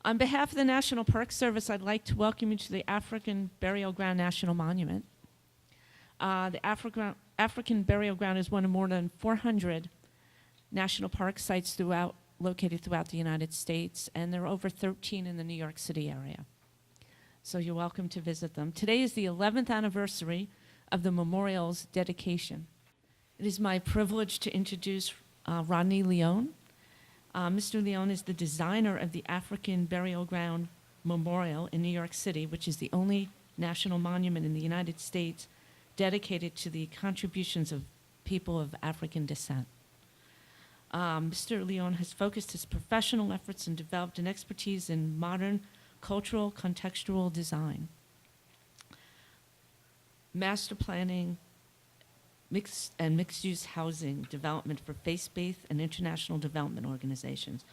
On behalf of the National Park Service, I'd like to welcome you to the African Burial Ground National Monument. The African Burial Ground is one of more than 400 national park sites located throughout the United States, and there are over 13 in the New York City area. So you're welcome to visit them. Today is the 11th anniversary of the memorial's dedication. It is my privilege to introduce Rodney Leone. Mr. Leone is the designer of the African Burial Ground Memorial in New York City, which is the only national monument in the United States dedicated to the contributions of people of African descent. Mr. Leone has focused his professional efforts and developed an expertise in modern cultural contextual design, master planning, mixed-use housing development for faith-based and international development organizations.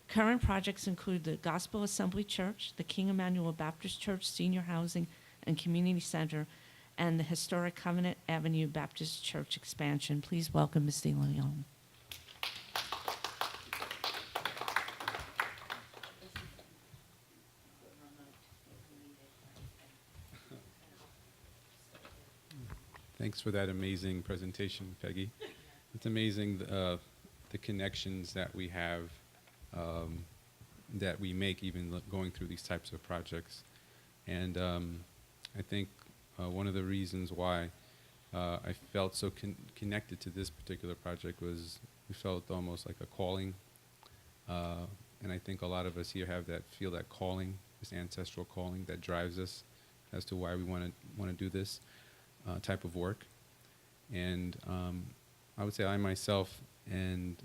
Current projects include the Gospel Assembly Church, the King Emmanuel Baptist Church Senior Housing and Community Center, and the historic Covenant Avenue Baptist Church expansion. Please welcome Mr. Leone. Thanks for that amazing presentation, Peggy. It's amazing the connections that we have, that we make even going through these types of projects. And I think one of the reasons why I felt so connected to this particular project was we felt almost like a calling. And I think a lot of us here feel that calling, this ancestral calling that drives us as to why we want to do this type of work. And I would say I myself, and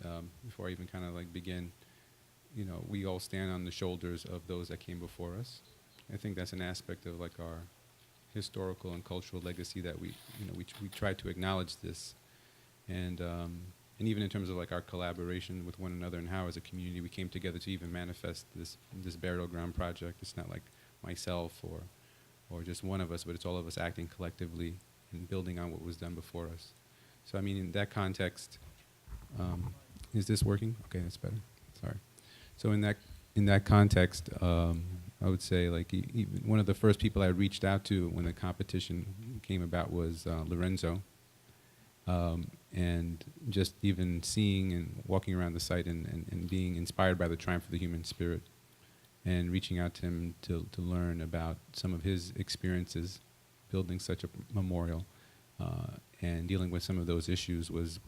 before I even kind of like begin, we all stand on the shoulders of those that came before us. I think that's an aspect of like our historical and cultural legacy that we try to acknowledge this, and even in terms of like our collaboration with one another and how as a community we came together to even manifest this burial ground project. It's not like myself or just one of us, but it's all of us acting collectively and building on what was done before us. So I mean, in that context, is this working? Okay, that's better. Sorry. So in that context, I would say like even one of the first people I reached out to when the competition came about was Lorenzo, and just even seeing and walking around the site and being inspired by the triumph of the human spirit, and reaching out to him to learn about some of his experiences building such a memorial and dealing with some of those issues was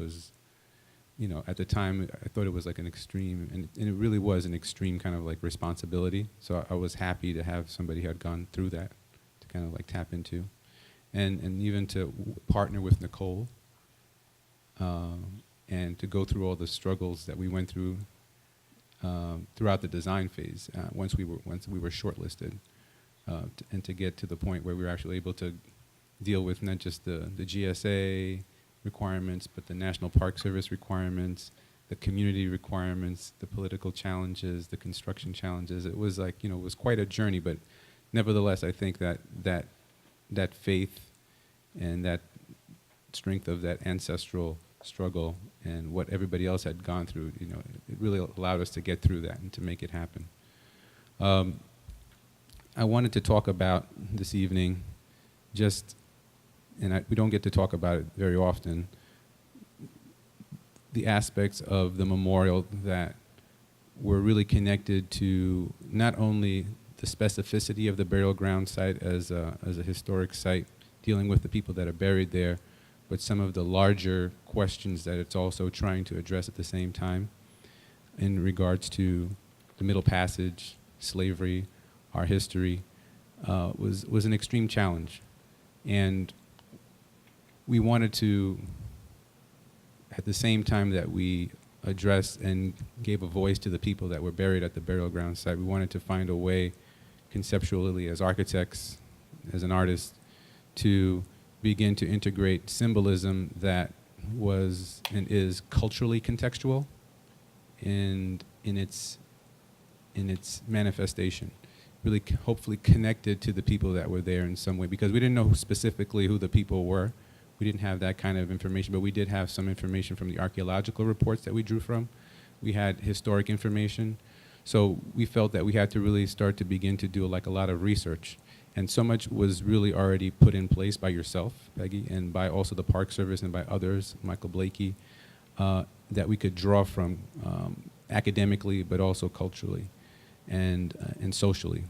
at the time I thought it was like an extreme, and it really was an extreme kind of like responsibility. So I was happy to have somebody who had gone through that to kind of like tap into, and even to partner with Nicole and to go through all the struggles that we went through throughout the design phase once we were shortlisted, and to get to the point where we were actually able to deal with not just the GSA requirements, but the National Park Service requirements, the community requirements, the political challenges, the construction challenges. It was like, it was quite a journey, but nevertheless, I think that faith and that strength of that ancestral struggle and what everybody else had gone through, it really allowed us to get through that and to make it happen. I wanted to talk about this evening we don't get to talk about it very often, the aspects of the memorial that were really connected to not only the specificity of the burial ground site as a historic site, dealing with the people that are buried there, but some of the larger questions that it's also trying to address at the same time in regards to the Middle Passage, slavery, our history, was an extreme challenge. And we wanted to, at the same time that we addressed and gave a voice to the people that were buried at the burial ground site, we wanted to find a way conceptually as architects, as an artist, to begin to integrate symbolism that was and is culturally contextual and in its manifestation, really hopefully connected to the people that were there in some way, because we didn't know specifically who the people were. We didn't have that kind of information, but we did have some information from the archaeological reports that we drew from. We had historic information. So we felt that we had to really start to begin to do like a lot of research. And so much was really already put in place by yourself, Peggy, and by also the Park Service and by others, Michael Blakey, that we could draw from academically, but also culturally and socially.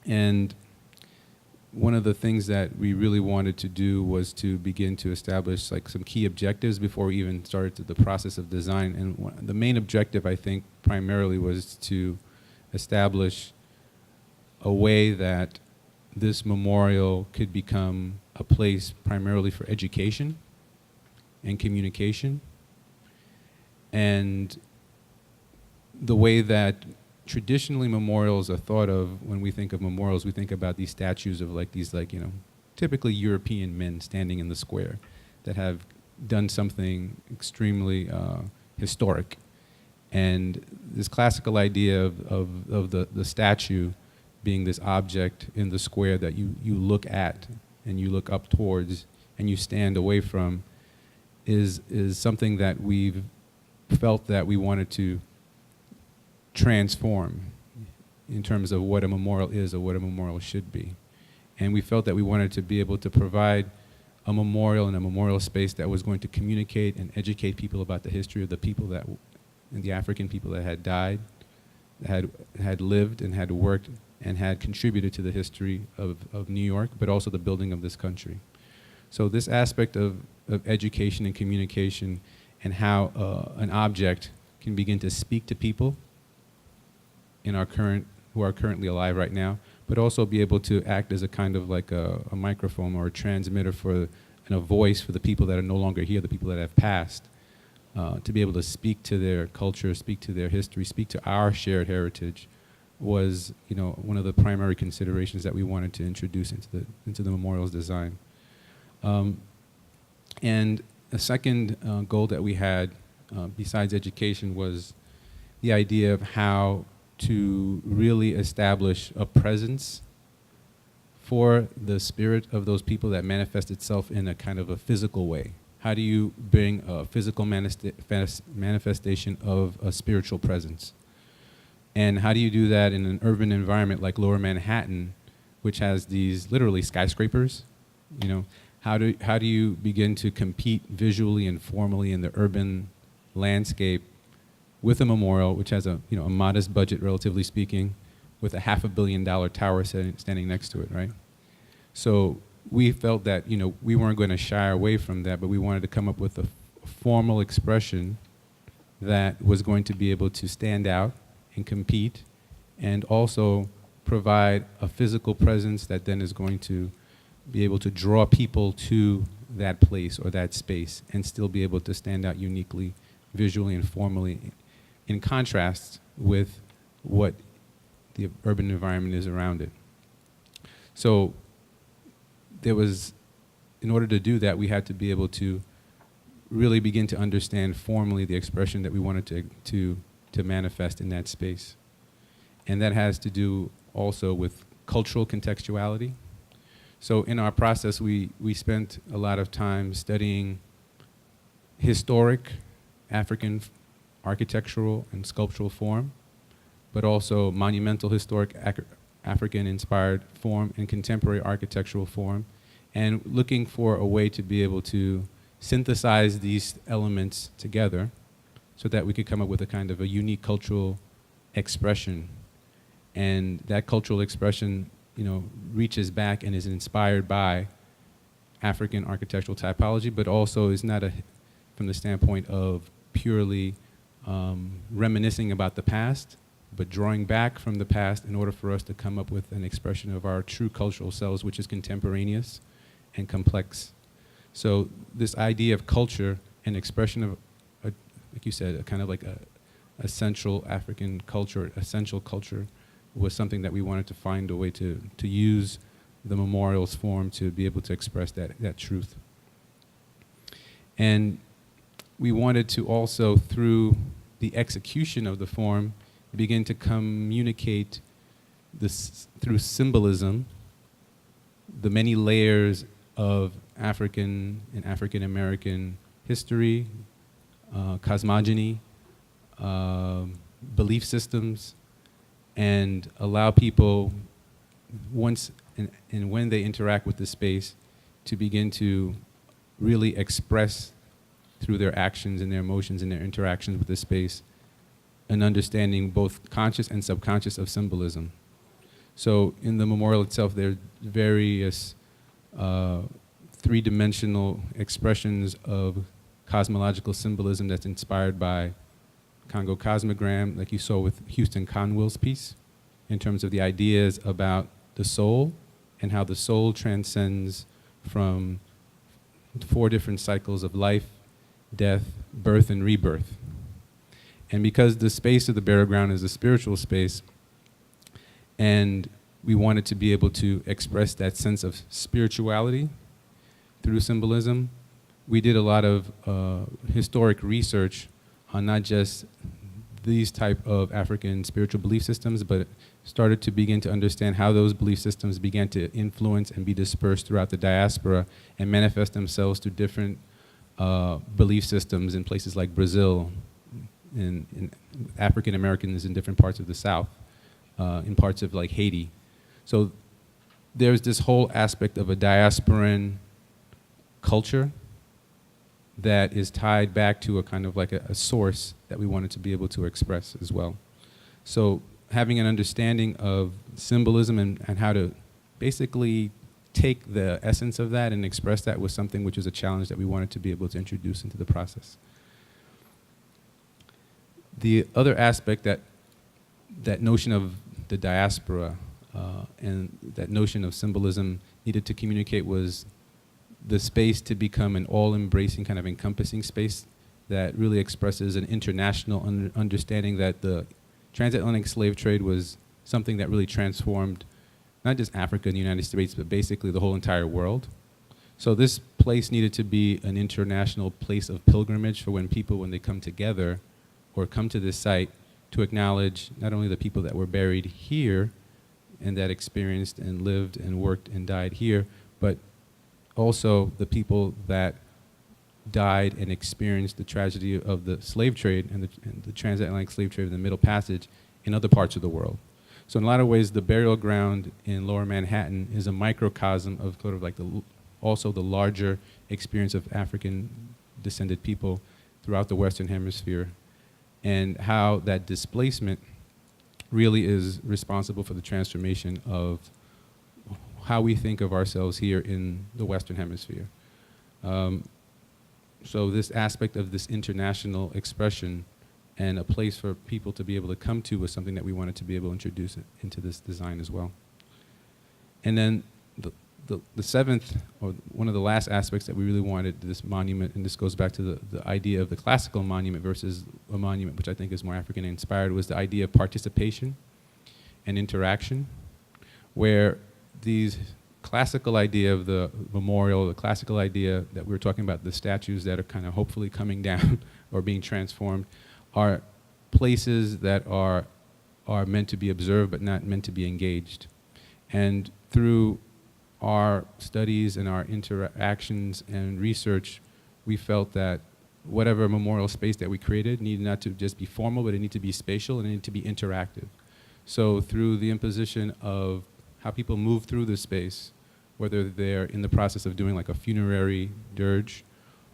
And one of the things that we really wanted to do was to begin to establish like some key objectives before we even started the process of design. And the main objective, I think, primarily was to establish a way that this memorial could become a place primarily for education and communication. And the way that traditionally memorials are thought of, when we think of memorials, we think about these statues of like these, like, you know, typically European men standing in the square that have done something extremely historic. And this classical idea of the statue being this object in the square that you look at and you look up towards and you stand away from is something that we've felt that we wanted to transform in terms of what a memorial is or what a memorial should be. And we felt that we wanted to be able to provide a memorial and a memorial space that was going to communicate and educate people about the history of the people that, and the African people that had died, that had lived and had worked and had contributed to the history of New York, but also the building of this country. So this aspect of education and communication and how an object can begin to speak to people in our who are currently alive right now, but also be able to act as a kind of like a microphone or a transmitter and a voice for the people that are no longer here, the people that have passed, to be able to speak to their culture, speak to their history, speak to our shared heritage, was, you know, one of the primary considerations that we wanted to introduce into the memorial's design. And a second goal that we had, besides education, was the idea of how to really establish a presence for the spirit of those people that manifest itself in a kind of a physical way. How do you bring a physical manifestation of a spiritual presence? And how do you do that in an urban environment like Lower Manhattan, which has these literally skyscrapers? You know, how do you begin to compete visually and formally in the urban landscape with a memorial, which has a modest budget, relatively speaking, with a $500 million tower standing next to it, right? So we felt that, you know, we weren't going to shy away from that, but we wanted to come up with a formal expression that was going to be able to stand out and compete, and also provide a physical presence that then is going to be able to draw people to that place or that space and still be able to stand out uniquely, visually and formally, in contrast with what the urban environment is around it. So there was, in order to do that, we had to be able to really begin to understand formally the expression that we wanted to manifest in that space. And that has to do also with cultural contextuality. So in our process, we spent a lot of time studying historic African architectural and sculptural form, but also monumental historic African-inspired form and contemporary architectural form, and looking for a way to be able to synthesize these elements together so that we could come up with a kind of a unique cultural expression. And that cultural expression, you know, reaches back and is inspired by African architectural typology, but also is not from the standpoint of purely reminiscing about the past, but drawing back from the past in order for us to come up with an expression of our true cultural selves, which is contemporaneous and complex. So this idea of culture and expression of, like you said, a kind of like a central African culture, essential culture, was something that we wanted to find a way to use the memorial's form to be able to express that truth. And we wanted to also, through the execution of the form, begin to communicate this through symbolism, the many layers of African and African American history, cosmogony, belief systems, and allow people, once and when they interact with the space, to begin to really express through their actions and their emotions and their interactions with the space an understanding both conscious and subconscious of symbolism. So in the memorial itself, there are various three-dimensional expressions of cosmological symbolism that's inspired by Congo cosmogram, like you saw with Houston Conwell's piece, in terms of the ideas about the soul and how the soul transcends from 4 different cycles of life, death, birth, and rebirth. And because the space of the burial ground is a spiritual space, and we wanted to be able to express that sense of spirituality through symbolism, we did a lot of historic research on not just these type of African spiritual belief systems, but started to begin to understand how those belief systems began to influence and be dispersed throughout the diaspora and manifest themselves to different belief systems in places like Brazil, in African Americans in different parts of the South, in parts of like Haiti. So there's this whole aspect of a diasporan culture that is tied back to a kind of like a source that we wanted to be able to express as well. So having an understanding of symbolism and how to basically take the essence of that and express that was something which was a challenge that we wanted to be able to introduce into the process. The other aspect that notion of the diaspora and that notion of symbolism needed to communicate was the space to become an all-embracing, kind of encompassing space that really expresses an international understanding that the transatlantic slave trade was something that really transformed not just Africa and the United States, but basically the whole entire world. So this place needed to be an international place of pilgrimage for when people, when they come together or come to this site, to acknowledge not only the people that were buried here and that experienced and lived and worked and died here, but also the people that died and experienced the tragedy of the slave trade and the transatlantic slave trade in the Middle Passage in other parts of the world. So in a lot of ways, the burial ground in Lower Manhattan is a microcosm of sort of like also the larger experience of African descended people throughout the Western Hemisphere, and how that displacement really is responsible for the transformation of how we think of ourselves here in the Western Hemisphere. So this aspect of this international expression and a place for people to be able to come to was something that we wanted to be able to introduce into this design as well. And then the seventh, or one of the last aspects that we really wanted this monument, and this goes back to the idea of the classical monument versus a monument which I think is more African inspired, was the idea of participation and interaction, where these classical idea of the memorial, the classical idea that we were talking about, the statues that are kind of hopefully coming down or being transformed, are places that are meant to be observed but not meant to be engaged. And through our studies and our interactions and research, we felt that whatever memorial space that we created needed not to just be formal, but it needed to be spatial and it needed to be interactive. So through the imposition of how people move through the space, whether they're in the process of doing like a funerary dirge,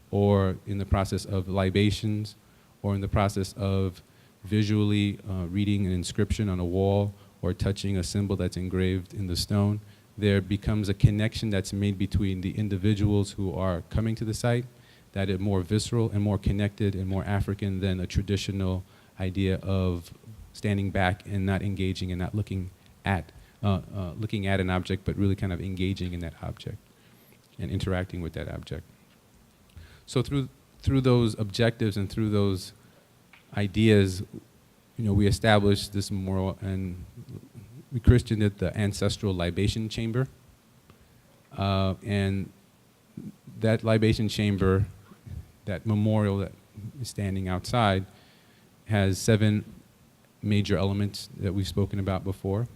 or in the process of libations, or in the process of visually reading an inscription on a wall or touching a symbol that's engraved in the stone, there becomes a connection that's made between the individuals who are coming to the site that are more visceral and more connected and more African than a traditional idea of standing back and not engaging and not looking at an object, but really kind of engaging in that object and interacting with that object. So through those objectives and through those ideas, we established this memorial, and we christened it the Ancestral Libation Chamber. And that libation chamber, that memorial that is standing outside, has 7 major elements that we've spoken about before.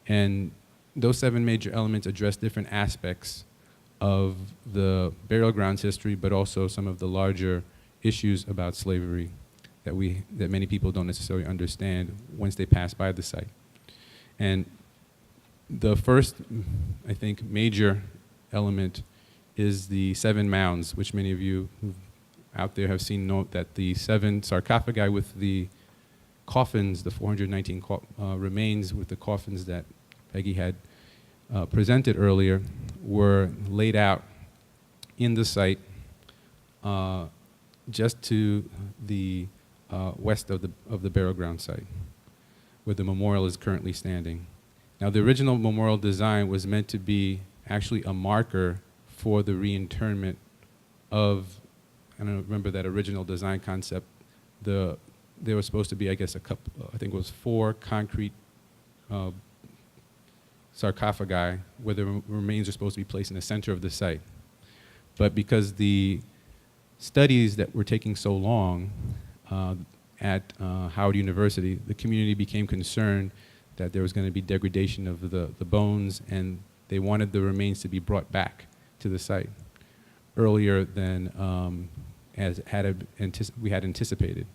And those 7 major elements address different aspects of the burial grounds history, but also some of the larger issues about slavery that many people don't necessarily understand once they pass by the site. And the first, I think, major element is the 7 mounds, which many of you out there have seen. Note that the 7 sarcophagi with the coffins, the 419 remains with the coffins that Peggy had presented earlier, were laid out in the site just to the west of the burial ground site, where the memorial is currently standing. Now, the original memorial design was meant to be actually a marker for the reinterment of, I don't remember that original design concept. There was supposed to be, I guess, I think it was 4 concrete sarcophagi where the remains are supposed to be placed in the center of the site. But because the studies that were taking so long at Howard University, the community became concerned that there was going to be degradation of the bones, and they wanted the remains to be brought back to the site earlier than we had anticipated.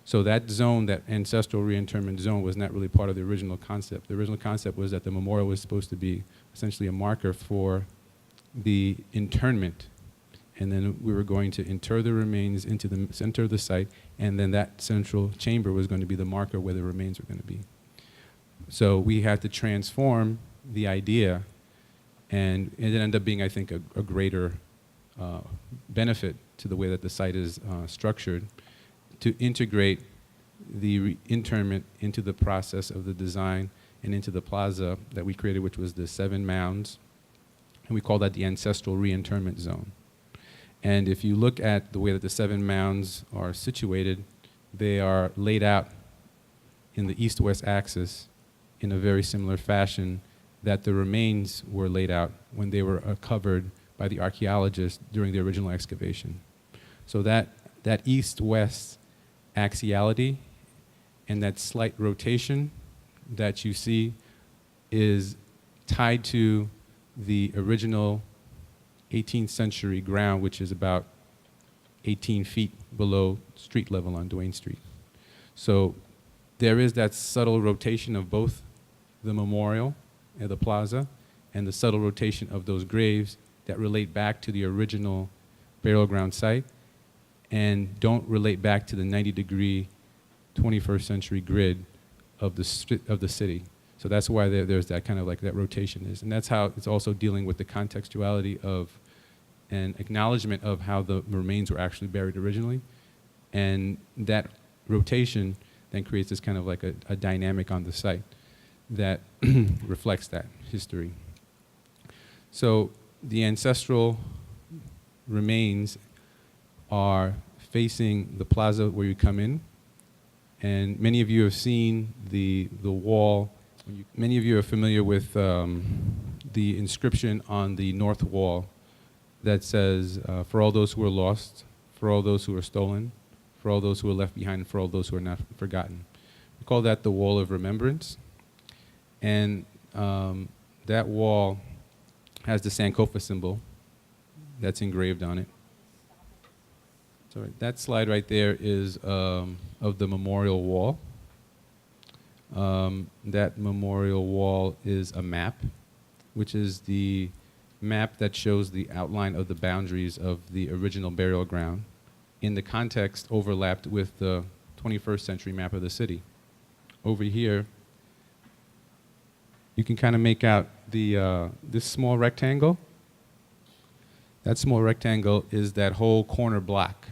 So that zone, that ancestral reinterment zone, was not really part of the original concept. The original concept was that the memorial was supposed to be essentially a marker for the internment, and then we were going to inter the remains into the center of the site, and then that central chamber was going to be the marker where the remains were going to be. So we had to transform the idea, and it ended up being, I think, a greater benefit to the way that the site is structured, to integrate the internment into the process of the design and into the plaza that we created, which was the 7 mounds, and we call that the ancestral reinterment zone. And if you look at the way that the 7 mounds are situated, they are laid out in the east-west axis in a very similar fashion that the remains were laid out when they were covered by the archaeologists during the original excavation. So that east-west axiality and that slight rotation that you see is tied to the original 18th century ground, which is about 18 feet below street level on Duane Street. So there is that subtle rotation of both the memorial and the plaza and the subtle rotation of those graves that relate back to the original burial ground site and don't relate back to the 90-degree 21st century grid of the city. So that's why there's that kind of like that rotation is. And that's how it's also dealing with the contextuality of an acknowledgement of how the remains were actually buried originally. And that rotation then creates this kind of like a dynamic on the site that reflects that history. So the ancestral remains are facing the plaza where you come in. And many of you have seen the wall. Many of you are familiar with the inscription on the north wall that says, for all those who are lost, for all those who are stolen, for all those who are left behind, and for all those who are not forgotten. We call that the Wall of Remembrance. And that wall has the Sankofa symbol that's engraved on it. So that slide right there is of the memorial wall. That memorial wall is a map, which is the map that shows the outline of the boundaries of the original burial ground in the context overlapped with the 21st century map of the city. Over here, you can kind of make out this small rectangle. That small rectangle is that whole corner block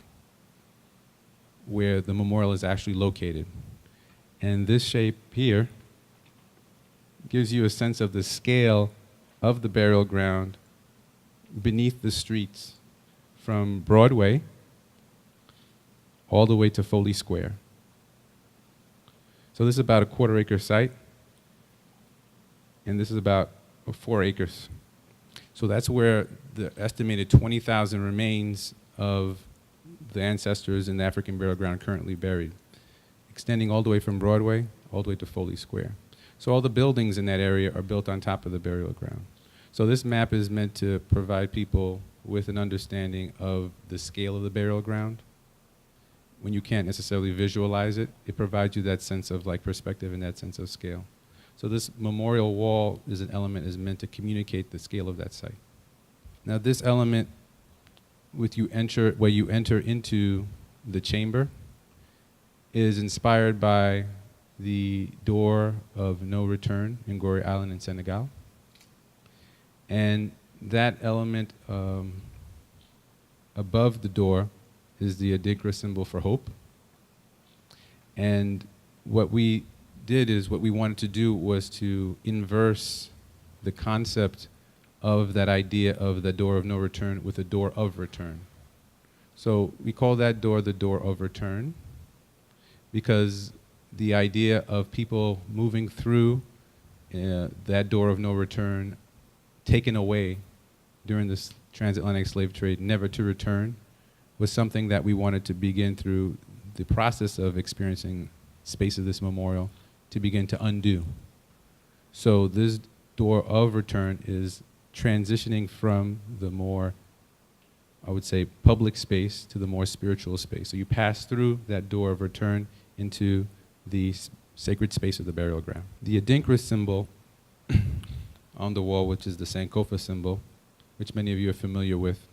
where the memorial is actually located. And this shape here gives you a sense of the scale of the burial ground beneath the streets from Broadway all the way to Foley Square. So this is about a 1/4 acre site, and this is about 4 acres. So that's where the estimated 20,000 remains of the ancestors in the African burial ground currently buried, extending all the way from Broadway all the way to Foley Square. So all the buildings in that area are built on top of the burial ground. So this map is meant to provide people with an understanding of the scale of the burial ground. When you can't necessarily visualize it, it provides you that sense of like perspective and that sense of scale. So this memorial wall is an element is meant to communicate the scale of that site. Now this element, where you enter into the chamber, is inspired by the door of no return in Gorée Island in Senegal. And that element above the door is the Adinkra symbol for hope. And what we wanted to do was to inverse the concept of that idea of the door of no return with a door of return. So we call that door the door of return because the idea of people moving through that door of no return, taken away during this transatlantic slave trade, never to return, was something that we wanted to begin through the process of experiencing space of this memorial to begin to undo. So this door of return is transitioning from the more, I would say, public space to the more spiritual space. So you pass through that door of return into the sacred space of the burial ground. The Adinkra symbol on the wall, which is the Sankofa symbol, which many of you are familiar with,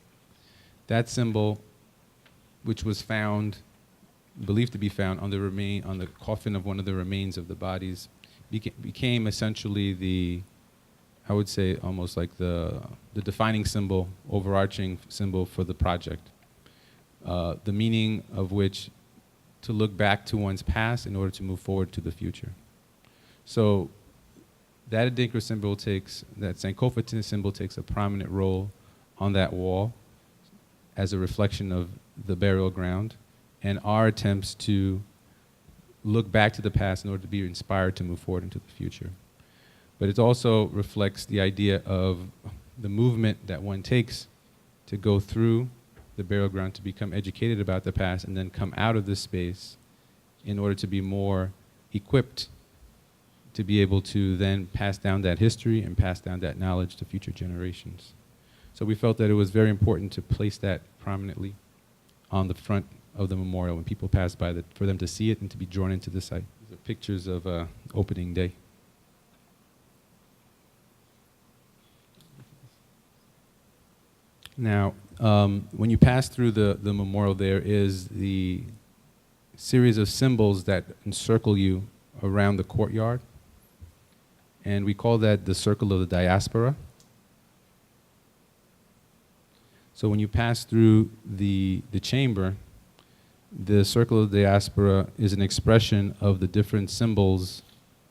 that symbol, which was believed to be found on the coffin of one of the remains of the bodies, became essentially I would say almost like the defining symbol, overarching symbol for the project. The meaning of which to look back to one's past in order to move forward to the future. So that Adinkra symbol that Sankofa symbol takes a prominent role on that wall as a reflection of the burial ground and our attempts to look back to the past in order to be inspired to move forward into the future. But it also reflects the idea of the movement that one takes to go through the burial ground to become educated about the past and then come out of this space in order to be more equipped to be able to then pass down that history and pass down that knowledge to future generations. So we felt that it was very important to place that prominently on the front of the memorial when people pass by, for them to see it and to be drawn into the site. These are pictures of opening day. Now, when you pass through the memorial, there is the series of symbols that encircle you around the courtyard. And we call that the circle of the diaspora. So when you pass through the chamber, the circle of the diaspora is an expression of the different symbols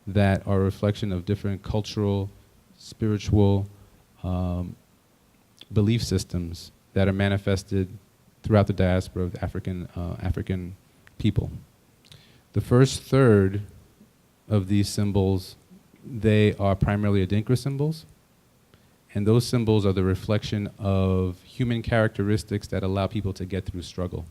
that are a reflection of different cultural, spiritual belief systems that are manifested throughout the diaspora of the African people. The first third of these symbols, they are primarily Adinkra symbols, and those symbols are the reflection of human characteristics that allow people to get through struggle.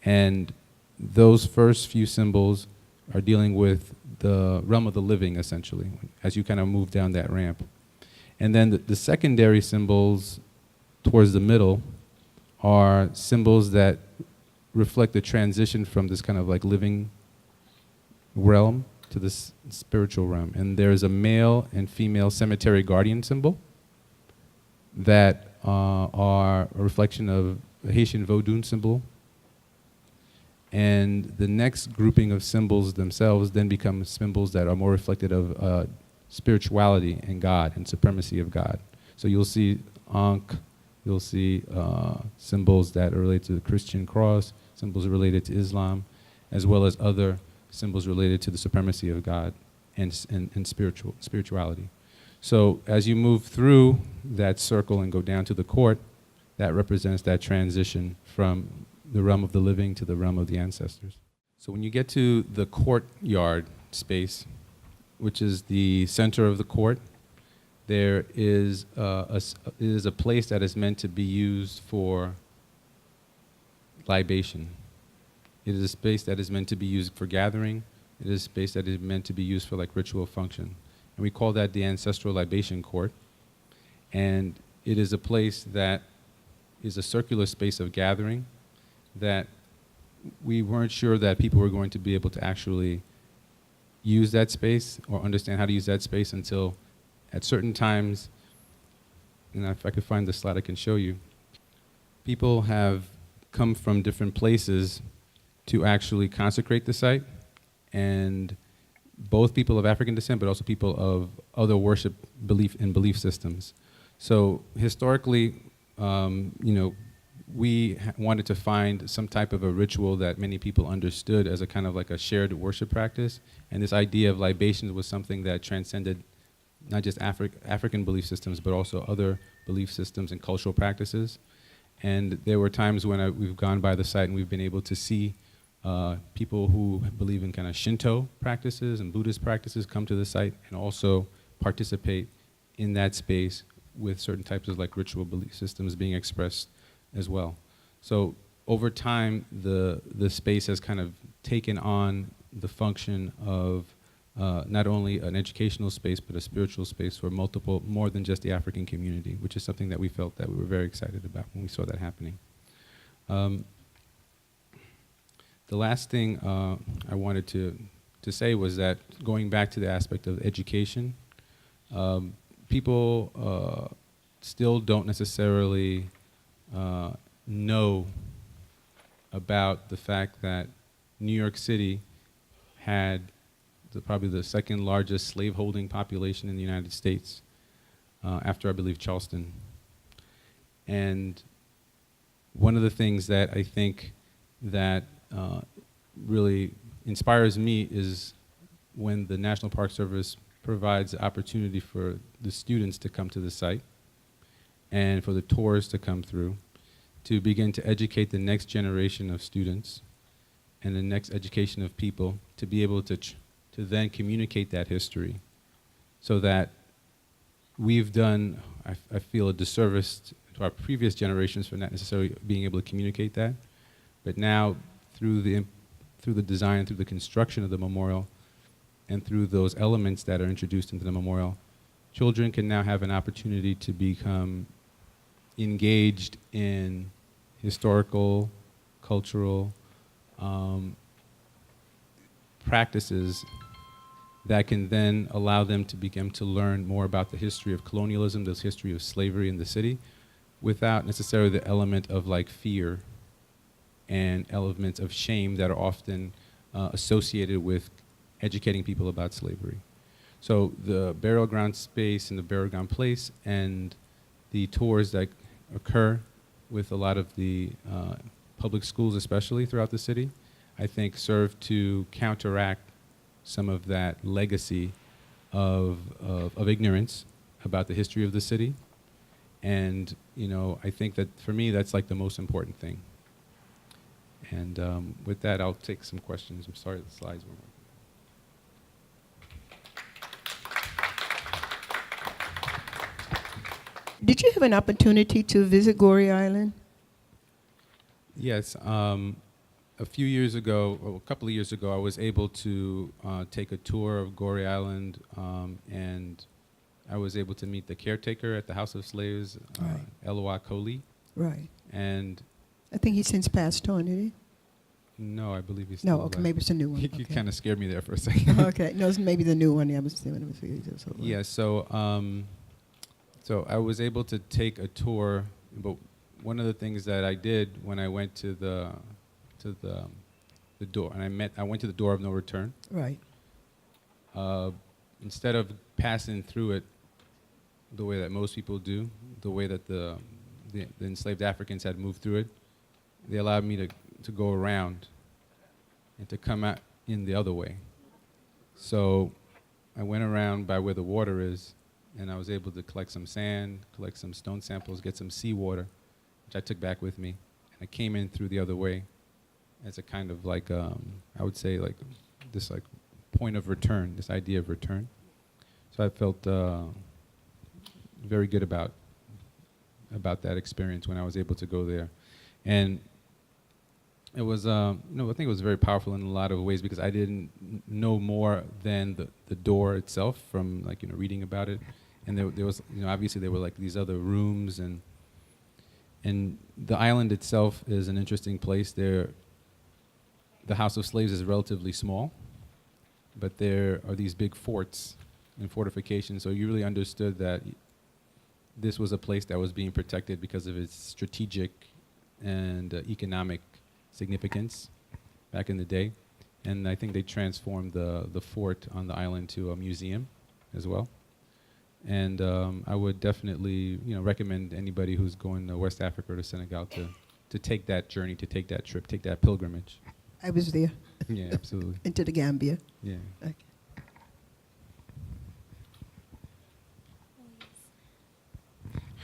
And those first few symbols are dealing with the realm of the living, essentially, as you kind of move down that ramp. And then the secondary symbols towards the middle are symbols that reflect the transition from this kind of like living realm to this spiritual realm. And there's a male and female cemetery guardian symbol that are a reflection of a Haitian Vodun symbol. And the next grouping of symbols themselves then become symbols that are more reflective of spirituality and God and supremacy of God. So you'll see Ankh, you'll see symbols that are related to the Christian cross, symbols related to Islam, as well as other symbols related to the supremacy of God and spirituality. So as you move through that circle and go down to the court, that represents that transition from the realm of the living to the realm of the ancestors. So when you get to the courtyard space, which is the center of the court, there is a place that is meant to be used for libation. It is a space that is meant to be used for gathering. It is a space that is meant to be used for like ritual function. And we call that the ancestral libation court. And it is a place that is a circular space of gathering that we weren't sure that people were going to be able to actually use that space or understand how to use that space until at certain times, and if I could find the slide I can show you, people have come from different places to actually consecrate the site, and both people of African descent, but also people of other worship belief systems. So historically, we wanted to find some type of a ritual that many people understood as a kind of like a shared worship practice, and this idea of libations was something that transcended not just African belief systems, but also other belief systems and cultural practices. And there were times when we've gone by the site and we've been able to see people who believe in kind of Shinto practices and Buddhist practices come to the site and also participate in that space with certain types of like ritual belief systems being expressed as well. So over time, the space has kind of taken on the function of not only an educational space, but a spiritual space for more than just the African community, which is something that we felt that we were very excited about when we saw that happening. The last thing I wanted to say was that going back to the aspect of education, people still don't necessarily know about the fact that New York City had probably the second largest slaveholding population in the United States, after I believe Charleston. And one of the things that I think that really inspires me is when the National Park Service provides the opportunity for the students to come to the site and for the tours to come through to begin to educate the next generation of students and the next education of people to be able to then communicate that history, so that we've done, I feel, a disservice to our previous generations for not necessarily being able to communicate that. But now, through the design, through the construction of the memorial, and through those elements that are introduced into the memorial, children can now have an opportunity to become engaged in historical, cultural practices that can then allow them to begin to learn more about the history of colonialism, the history of slavery in the city, without necessarily the element of like fear and elements of shame that are often associated with educating people about slavery. So the burial ground space and the burial ground place and the tours that occur with a lot of the public schools, especially throughout the city, I think serve to counteract some of that legacy of ignorance about the history of the city. And, I think that for me, that's like the most important thing. And with that, I'll take some questions. I'm sorry the slides weren't working. Did you have an opportunity to visit Goree Island? Yes. A few years ago, or a couple of years ago, I was able to take a tour of Goree Island, and I was able to meet the caretaker at the House of Slaves, Right. Eloi Coley. Right. And I think he's since passed on, did he? no, I believe he's still No, okay, alive. maybe it's a new one. He Okay. kind of scared me there for a second. Okay, no, it's maybe the new one. Yeah, I was doing it for you. Yeah, so I was able to take a tour, but one of the things that I did when I went to the door, and I went to the door of no return. Right. Instead of passing through it the way that most people do, the way that the enslaved Africans had moved through it, they allowed me to go around and to come out in the other way. So I went around by where the water is, and I was able to collect some sand, collect some stone samples, get some seawater, which I took back with me. And I came in through the other way as a kind of like, I would say like this like point of return, this idea of return. So I felt very good about that experience when I was able to go there. And it was, I think it was very powerful in a lot of ways because I didn't know more than the door itself from like, reading about it. And there was, obviously there were like these other rooms and the island itself is an interesting place. The House of Slaves is relatively small. but there are these big forts and fortifications. So you really understood that this was a place that was being protected because of its strategic and economic significance back in the day. And I think they transformed the fort on the island to a museum as well. And I would definitely, recommend anybody who's going to West Africa or to Senegal to take that journey, to take that trip, take that pilgrimage. I was there. Yeah, absolutely. Into the Gambia. Yeah. Okay.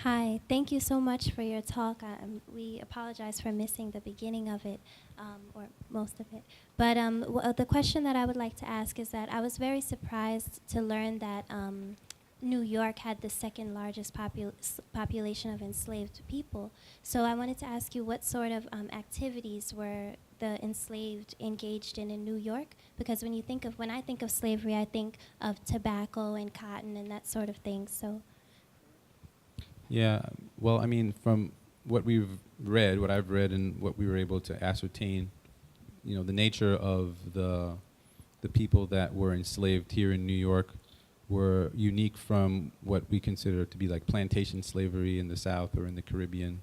Hi, thank you so much for your talk. We apologize for missing the beginning of it, or most of it. But the question that I would like to ask is that I was very surprised to learn that New York had the second largest population of enslaved people. So I wanted to ask you what sort of activities were the enslaved engaged in New York? Because when I think of slavery, I think of tobacco and cotton and that sort of thing. So. Yeah, well, I mean, from what I've read and what we were able to ascertain, the nature of the people that were enslaved here in New York were unique from what we consider to be like plantation slavery in the South or in the Caribbean.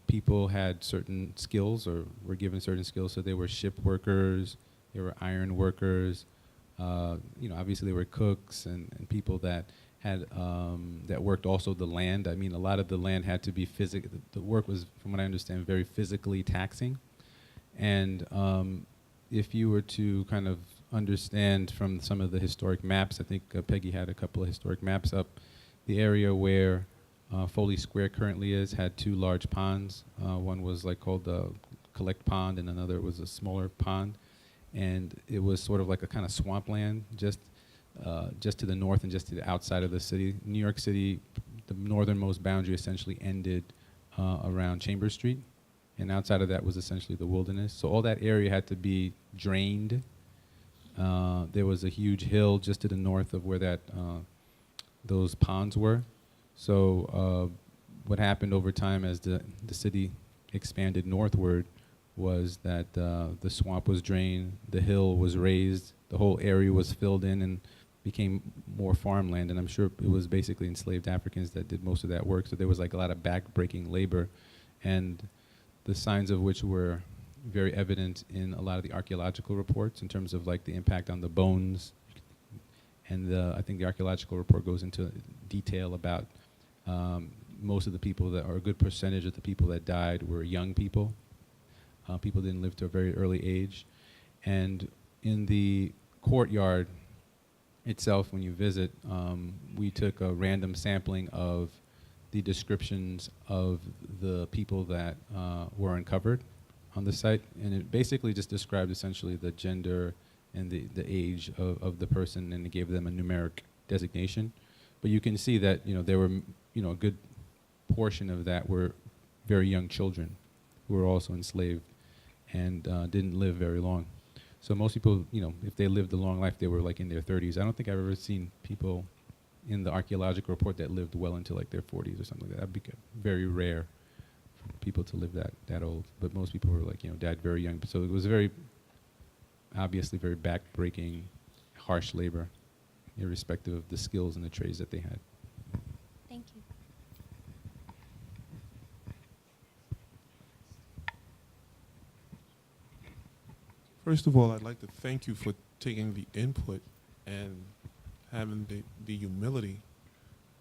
People had certain skills or were given certain skills, so they were ship workers, they were iron workers, obviously they were cooks and people that had that worked also the land. I mean, a lot of the land had to be the work was, from what I understand, very physically taxing. And if you were to kind of understand from some of the historic maps, I think Peggy had a couple of historic maps up, the area where Foley Square currently is had two large ponds. One was called the Collect Pond, and another was a smaller pond. And it was sort of like a kind of swampland, just to the north and just to the outside of the city. New York City, the northernmost boundary essentially ended around Chambers Street, and outside of that was essentially the wilderness. So all that area had to be drained. There was a huge hill just to the north of where those ponds were. So what happened over time as the city expanded northward was that the swamp was drained, the hill was raised, the whole area was filled in and became more farmland, and I'm sure it was basically enslaved Africans that did most of that work. So there was a lot of back-breaking labor, and the signs of which were very evident in a lot of the archaeological reports in terms of the impact on the bones. And I think the archaeological report goes into detail about most of the people or a good percentage of the people that died were young people. People didn't live to a very early age. And in the courtyard itself, when you visit, we took a random sampling of the descriptions of the people that were uncovered on the site, and it basically just described essentially the gender and the age of the person, and it gave them a numeric designation. But you can see that there were a good portion of that were very young children who were also enslaved and didn't live very long. So most people, if they lived a long life, they were in their 30s. I don't think I've ever seen people in the archaeological report that lived well into their 40s or something like that. That'd be very rare for people to live that old. But most people were died very young. So it was obviously very back-breaking, harsh labor, irrespective of the skills and the trades that they had. Thank you. First of all, I'd like to thank you for taking the input and having the humility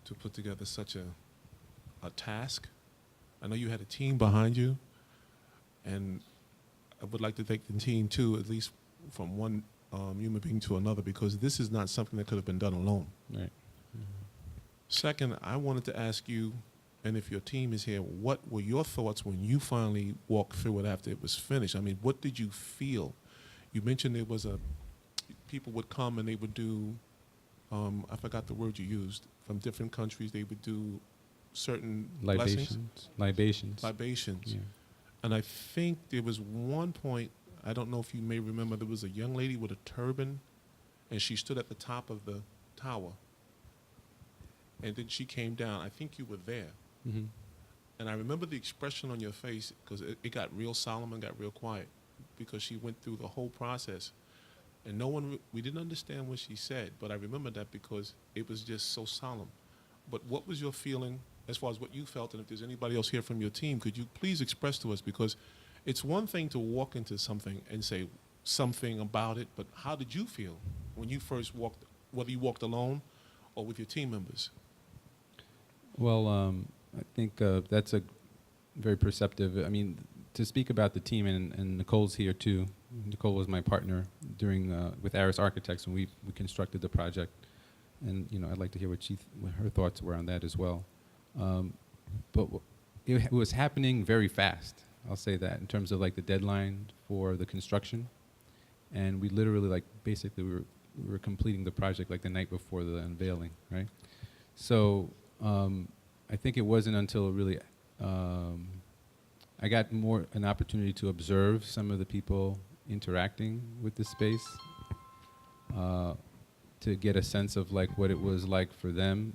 to put together such a task. I know you had a team behind you, and I would like to thank the team too, at least from one human being to another, because this is not something that could have been done alone. Right. Second, I wanted to ask you, and if your team is here, what were your thoughts when you finally walked through it after it was finished? I mean, what did you feel? You mentioned there was people would come and they would do, I forgot the word you used, from different countries, they would do certain blessings. Libations. Libations. Yeah. And I think there was one point, I don't know if you may remember, there was a young lady with a turban, and she stood at the top of the tower. And then she came down. I think you were there. Mm-hmm. And I remember the expression on your face, because it got real solemn and got real quiet, because she went through the whole process. And no one, we didn't understand what she said, but I remember that because it was just so solemn. But what was your feeling as far as what you felt, and if there's anybody else here from your team, could you please express to us? Because it's one thing to walk into something and say something about it, but how did you feel when you first walked, whether you walked alone or with your team members? Well, I think that's a very perceptive. I mean, to speak about the team, and Nicole's here too. Nicole was my partner during with Aris Architects when we constructed the project, and I'd like to hear what her thoughts were on that as well. But it was happening very fast. I'll say that in terms of like the deadline for the construction, and we literally basically we were completing the project like the night before the unveiling, right? So I think it wasn't until really I got more an opportunity to observe some of the people interacting with the space, to get a sense of like what it was like for them.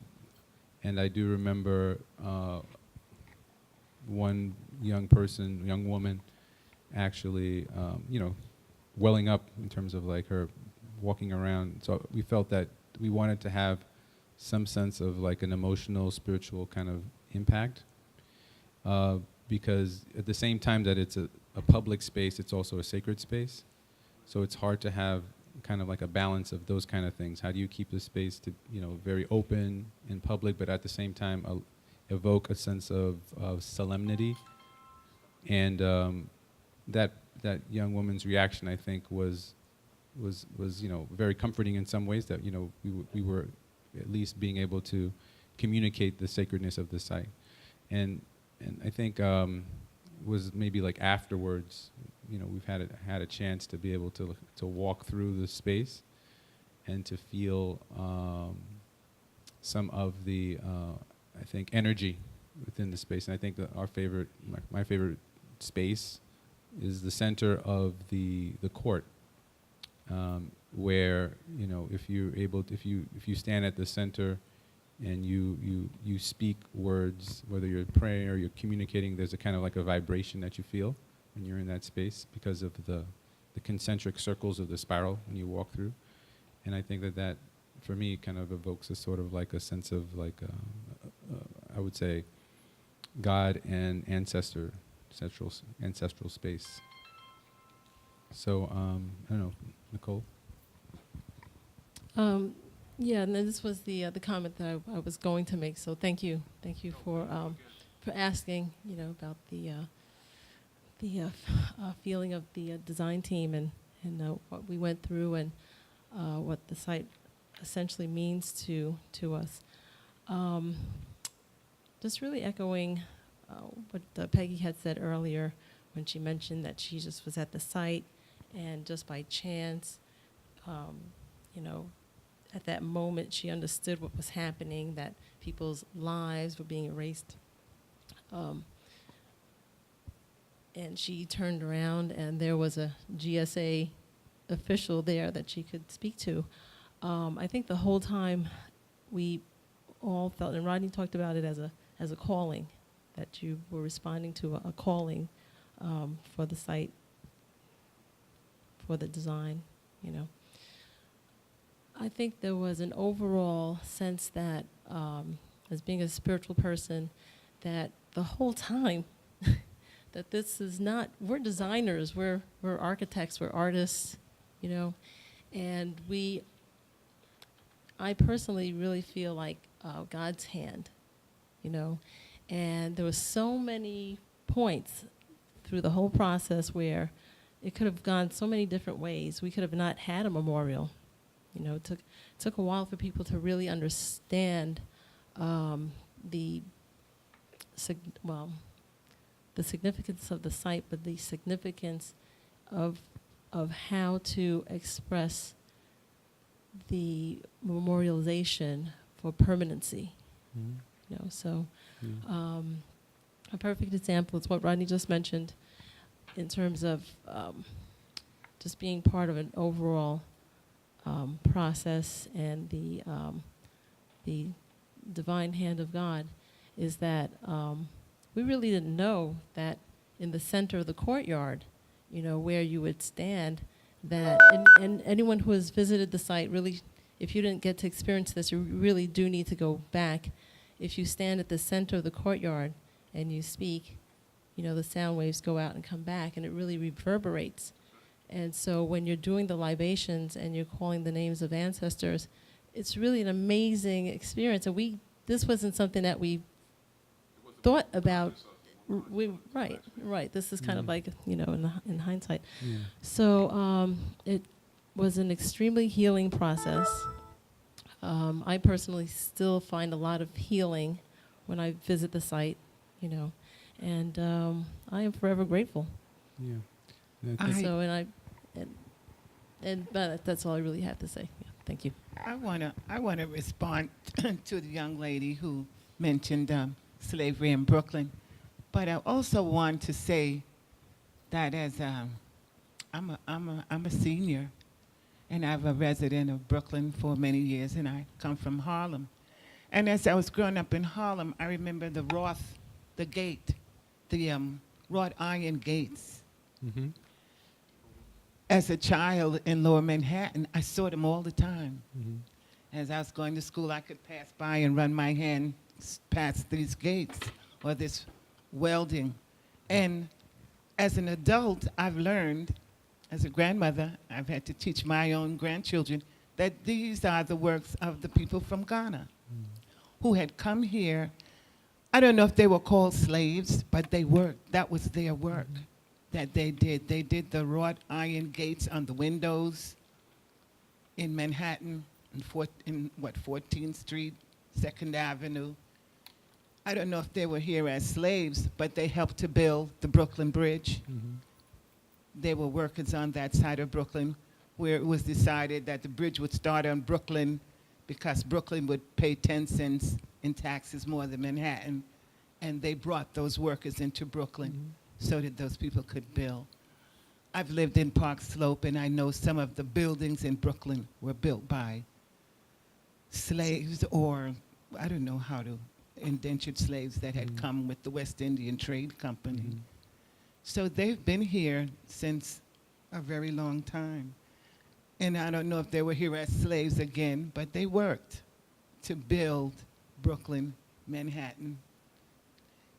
And I do remember one young woman, actually, welling up in terms of like her walking around. So we felt that we wanted to have some sense of like an emotional, spiritual kind of impact, because at the same time that it's a public space, it's also a sacred space. So it's hard to have kind of like a balance of those kind of things. How do you keep the space to, very open and public, but at the same time evoke a sense of solemnity? And that young woman's reaction, I think, was very comforting in some ways, that we were at least being able to communicate the sacredness of the site. And I think was maybe like afterwards, we've had a chance to be able to walk through the space and to feel some of the I think energy within the space. And I think that my favorite space is the center of the court, where if you stand at the center and you speak words, whether you're praying or you're communicating, there's a kind of like a vibration that you feel when you're in that space because of the concentric circles of the spiral when you walk through. And I think that for me kind of evokes a sort of like a sense of like I would say God and ancestral space. So I don't know, Nicole. Yeah, and this was the comment that I was going to make. So thank you for asking, about the feeling of the design team and what we went through and what the site essentially means to us. Just really echoing what Peggy had said earlier when she mentioned that she just was at the site and just by chance, at that moment she understood what was happening, that people's lives were being erased. And she turned around and there was a GSA official there that she could speak to. I think the whole time we all felt, and Rodney talked about it as a calling, that you were responding to a calling for the site, for the design, I think there was an overall sense that, as being a spiritual person, that the whole time, that this is not, we're designers, we're architects, we're artists, and I personally really feel like God's hand, and there were so many points through the whole process where it could have gone so many different ways. We could have not had a memorial. It took a while for people to really understand the significance of the site, but the significance of how to express the memorialization for permanency. Mm-hmm. So a perfect example is what Rodney just mentioned in terms of just being part of an overall process, and the divine hand of God is that we really didn't know that in the center of the courtyard, where you would stand, that, and anyone who has visited the site, really, if you didn't get to experience this, you really do need to go back. If you stand at the center of the courtyard and you speak, you know, the sound waves go out and come back, and it really reverberates. And so when you're doing the libations and you're calling the names of ancestors, it's really an amazing experience. And this wasn't something that we thought about. Right. This is kind of like, you know, in hindsight. Yeah. So it was an extremely healing process. I personally still find a lot of healing when I visit the site, you know, and I am forever grateful. Yeah. And I think- So, but that's all I really have to say. Yeah, thank you. I wanna respond to the young lady who mentioned slavery in Brooklyn, but I also want to say that as I'm a senior, and I'm a resident of Brooklyn for many years, and I come from Harlem. And as I was growing up in Harlem, I remember the wrought iron gates. Mhm. As a child in Lower Manhattan, I saw them all the time. Mhm. As I was going to school, I could pass by and run my hand past these gates or this welding. And as an adult, I've learned, as a grandmother, I've had to teach my own grandchildren that these are the works of the people from Ghana who had come here. I don't know if they were called slaves, but they worked. That was their work that they did. They did the wrought iron gates on the windows in Manhattan, in 14th Street, 2nd Avenue. I don't know if they were here as slaves, but they helped to build the Brooklyn Bridge. Mhm. They were workers on that side of Brooklyn where it was decided that the bridge would start on Brooklyn because Brooklyn would pay 10 cents in taxes more than Manhattan. And they brought those workers into Brooklyn so that those people could build. I've lived in Park Slope, and I know some of the buildings in Brooklyn were built by slaves, or I don't know how to, indentured slaves that had come with the West Indian Trade Company. So they've been here since a very long time. And I don't know if they were here as slaves again, but they worked to build Brooklyn, Manhattan.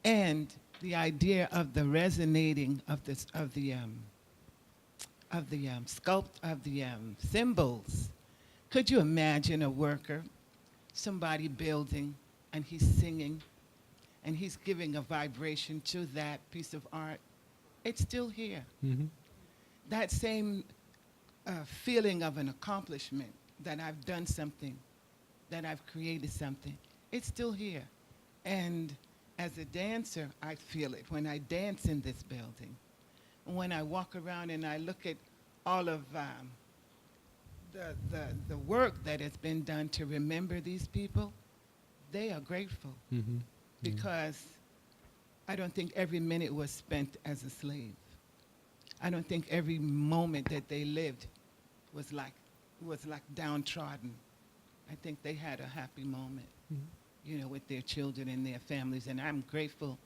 And the idea of the resonating of the symbols. Could you imagine a worker, somebody building, and he's singing, and he's giving a vibration to that piece of art? It's still here. Mhm. That same feeling of an accomplishment, that I've done something, that I've created something, it's still here. And as a dancer, I feel it when I dance in this building. When I walk around and I look at all of the work that has been done to remember these people, they are grateful Mhm. because I don't think every minute was spent as a slave. I don't think every moment that they lived was like downtrodden. I think they had a happy moment, you know, with their children and their families. And I'm grateful,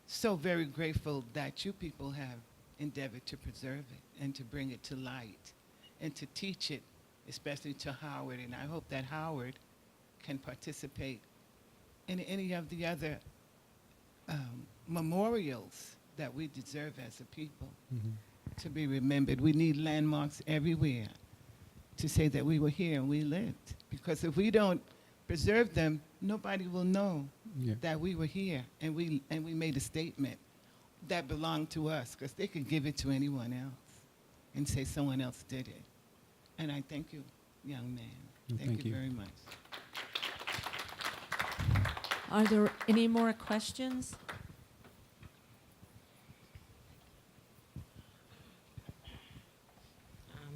so very grateful that you people have endeavored to preserve it and to bring it to light and to teach it, especially to Howard. And I hope that Howard can participate in any of the other memorials that we deserve as a people to be remembered. We need landmarks everywhere to say that we were here and we lived. Because if we don't preserve them, nobody will know Yeah. that we were here and we made a statement that belonged to us, because they could give it to anyone else and say someone else did it. And I thank you, young man. Thank you very much. Are there any more questions?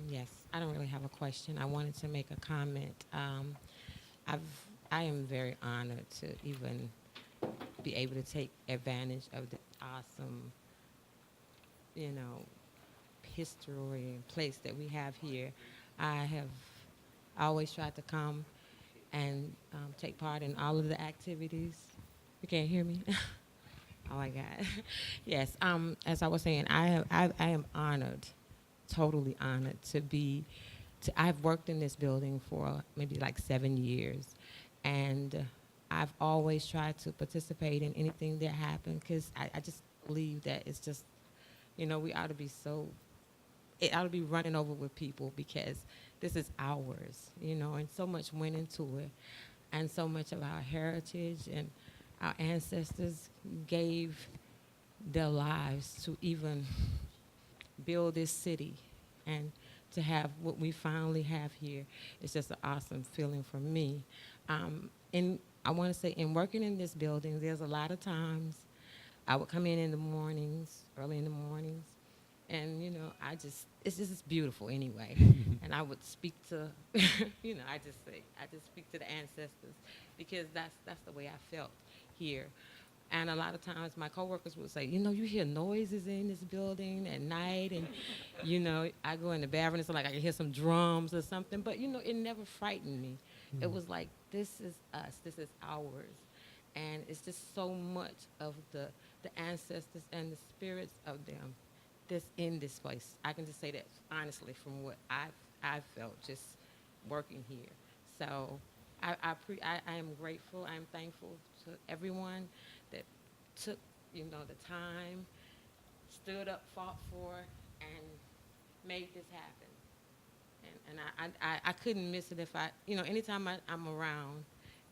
Yes, I don't really have a question. I wanted to make a comment. I am very honored to even be able to take advantage of the awesome, you know, history and place that we have here. I have always tried to come and take part in all of the activities. You can't hear me? Oh my God. Yes. As I was saying, I am honored totally honored to be. I've worked in this building for maybe like 7 years, and I've always tried to participate in anything that happens because I just believe that it's just, we ought to be it ought to be running over with people because this is ours, and so much went into it, and so much of our heritage and our ancestors gave their lives to even build this city, and to have what we finally have here. It's just an awesome feeling for me. And I want to say, in working in this building, there's a lot of times I would come in the mornings, early in the mornings, and it's just beautiful anyway. And I would speak to, I just speak to the ancestors because that's the way I felt here. And a lot of times my coworkers would say, you hear noises in this building at night, and I go in the bathroom, it's like I can hear some drums or something, but it never frightened me. It was like, this is us, this is ours. And it's just so much of the ancestors and the spirits of them that's in this place. I can just say that honestly from what I've felt just working here. So I am grateful, I am thankful to everyone that took, the time, stood up, fought for, and made this happen. And I couldn't miss it if anytime I'm around,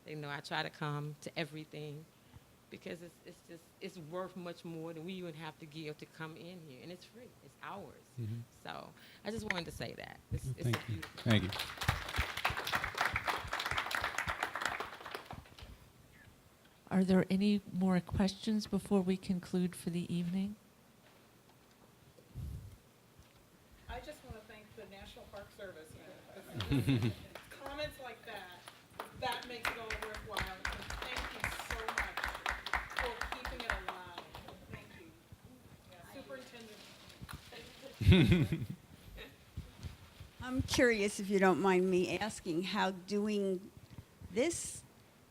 I try to come to everything because it's worth much more than we even have to give to come in here. And it's free, it's ours. Mm-hmm. So I just wanted to say that. It's Thank you. beautiful. Thank you. Are there any more questions before we conclude for the evening? I just want to thank the National Park Service. Comments like that makes it all worthwhile. And thank you so much for keeping it alive. Thank you. Superintendent. I'm curious, if you don't mind me asking, how doing this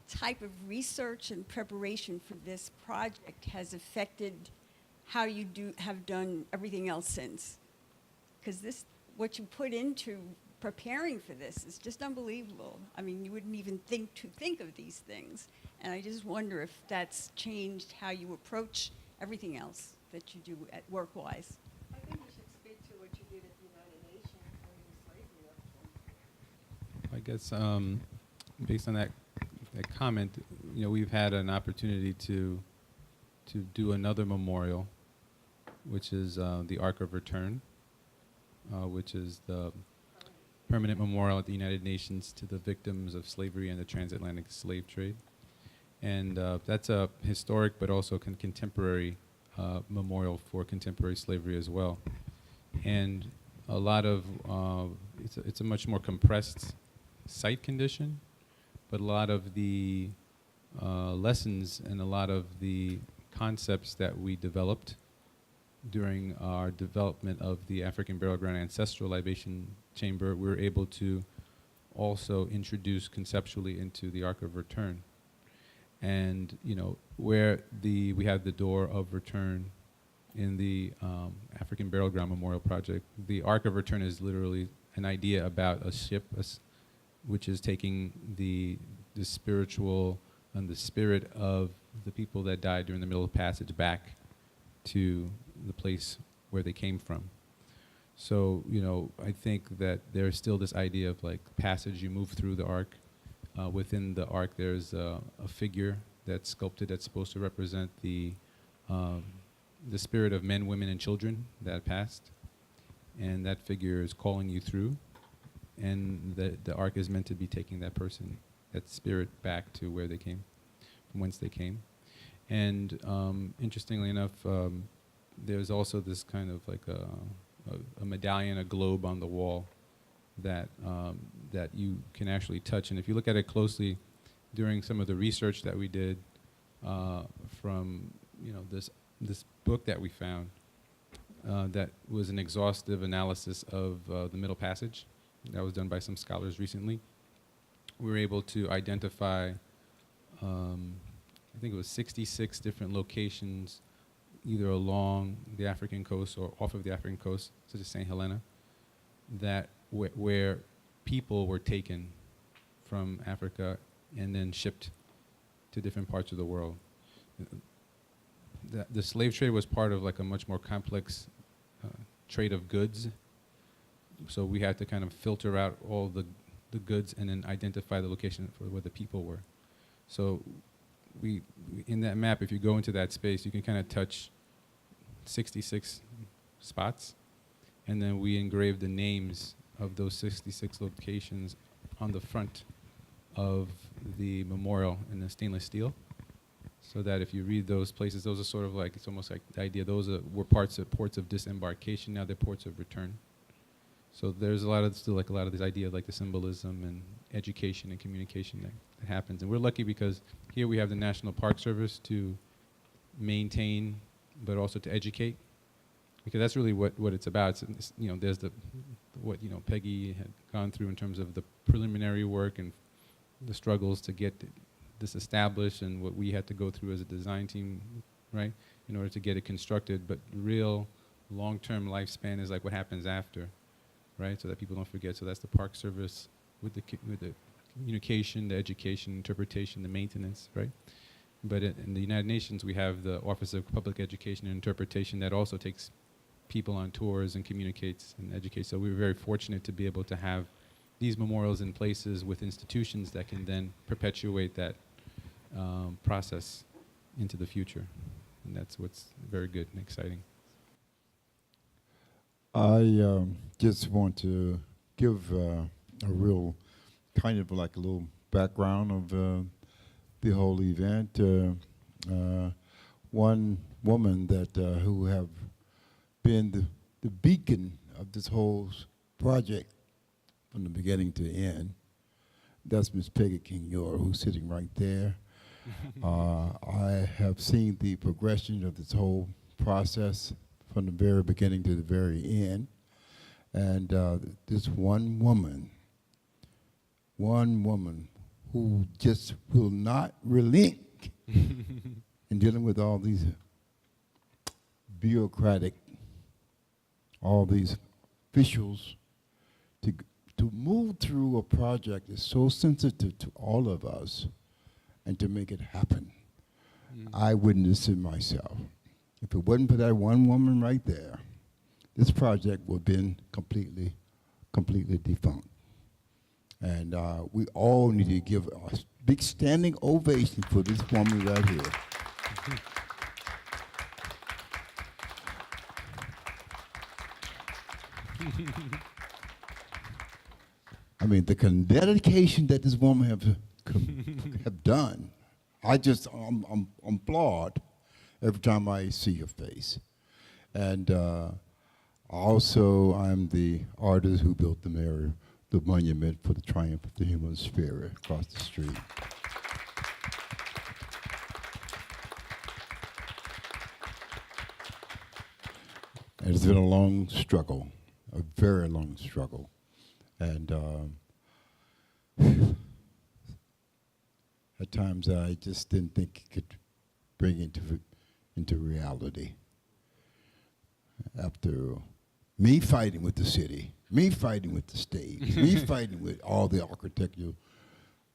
type of research and preparation for this project has affected how you have done everything else since. Because what you put into preparing for this is just unbelievable. I mean, you wouldn't even think of these things. And I just wonder if that's changed how you approach everything else that you do at work-wise. I think you should speak to what you did at the United Nations during the slavery revolution. I guess based on that comment, we've had an opportunity to do another memorial, which is the Ark of Return, which is the permanent memorial at the United Nations to the victims of slavery and the transatlantic slave trade. And that's a historic but also contemporary memorial for contemporary slavery as well. And a lot of, it's a much more compressed site condition, but a lot of the lessons and a lot of the concepts that we developed during our development of the African Burial Ground Ancestral Libation Chamber, we were able to also introduce conceptually into the Ark of Return. And where we have the door of return in the African Burial Ground Memorial Project, the Ark of Return is literally an idea about a ship, which is taking the spiritual and the spirit of the people that died during the Middle Passage back to the place where they came from. So, I think that there's still this idea of like passage, you move through the Ark. Within the Ark, there's a figure that's sculpted that's supposed to represent the spirit of men, women, and children that passed. And that figure is calling you through. And the Ark is meant to be taking that person, that spirit, back to where they came, from whence they came. And interestingly enough, there's also this kind of like a medallion, a globe on the wall that you can actually touch. And if you look at it closely, during some of the research that we did from this book that we found, that was an exhaustive analysis of the Middle Passage that was done by some scholars recently. We were able to identify, I think it was 66 different locations, either along the African coast or off of the African coast, such as St. Helena, that where people were taken from Africa and then shipped to different parts of the world. The slave trade was part of like a much more complex trade of goods. So we had to kind of filter out all the goods and then identify the location for where the people were. So we in that map, if you go into that space, you can kind of touch 66 spots, and then we engraved the names of those 66 locations on the front of the memorial in the stainless steel, so that if you read those places, those are sort of like, it's almost like the idea, those were ports of disembarkation, now they're ports of return. So there's still a lot of this idea of like the symbolism and education and communication that happens. And we're lucky because here we have the National Park Service to maintain, but also to educate, because that's really what it's about. It's, there's what Peggy had gone through in terms of the preliminary work and the struggles to get this established, and what we had to go through as a design team, right, in order to get it constructed. But real long-term lifespan is like what happens after, right, so that people don't forget. So that's the Park Service with the communication, the education, interpretation, the maintenance, right? But in the United Nations, we have the Office of Public Education and Interpretation that also takes people on tours and communicates and educates. So we were very fortunate to be able to have these memorials in places with institutions that can then perpetuate that process into the future. And that's what's very good and exciting. I just want to give a real kind of like a little background of the whole event. One woman that who have been the beacon of this whole project from the beginning to the end, that's Miss Peggy King-Yor, who's sitting right there. I have seen the progression of this whole process from the very beginning to the very end. And this one woman who just will not relent in dealing with all these bureaucratic, all these officials, to move through a project is so sensitive to all of us, and to make it happen. I witnessed it myself. If it wasn't for that one woman right there, this project would have been completely defunct. And we all need to give a big standing ovation for this woman right here. I mean, the dedication that this woman have done, I'm flawed every time I see her face. And also, I'm the artist who built the monument for the triumph of the human spirit across the street. And it's been a long struggle, a very long struggle. And at times I just didn't think it could bring it into reality. After me fighting with the city, me fighting with the state, me fighting with all the architectural,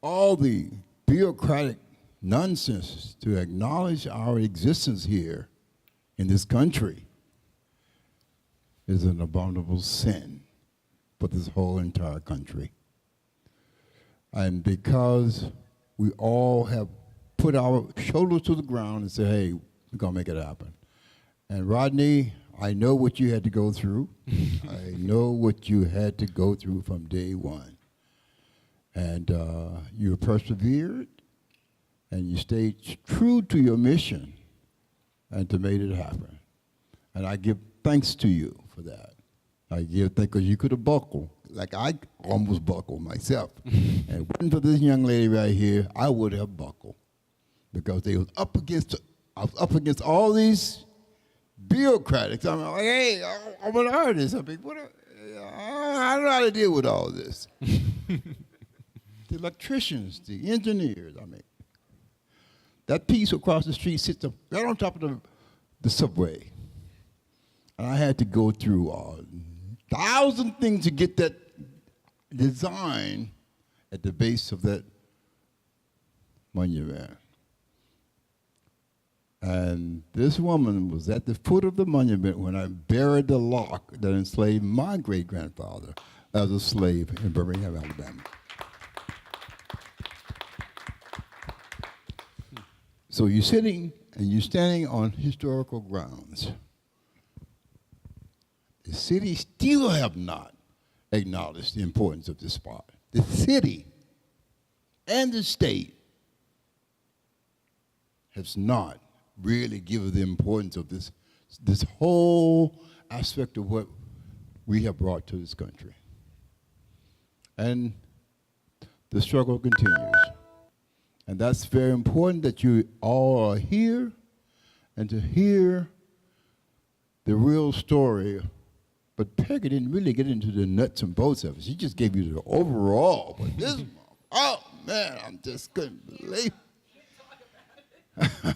all the bureaucratic nonsense to acknowledge our existence here in this country is an abominable sin for this whole entire country. And because we all have put our shoulders to the ground and said, hey, we're going to make it happen. And Rodney, I know what you had to go through. I know what you had to go through from day one. And you persevered, and you stayed true to your mission, and to make it happen. And I give thanks to you for that. I give thanks because you could have buckled, like I almost buckled myself. And if it wasn't for this young lady right here, I would have buckled, because I was up against all these bureaucrats. I'm like, hey, I'm an artist. I mean, I don't know how to deal with all this. The electricians, the engineers, I mean. That piece across the street sits up right on top of the subway. And I had to go through 1,000 things to get that design at the base of that monument. And this woman was at the foot of the monument when I buried the lock that enslaved my great-grandfather as a slave in Birmingham, Alabama. So you're sitting and you're standing on historical grounds. The city still have not acknowledged the importance of this spot. The city and the state has not really given the importance of this whole aspect of what we have brought to this country. And the struggle continues. And that's very important that you all are here and to hear the real story. But Peggy didn't really get into the nuts and bolts of it. She just gave you the overall. But this, oh man, I just couldn't believe it.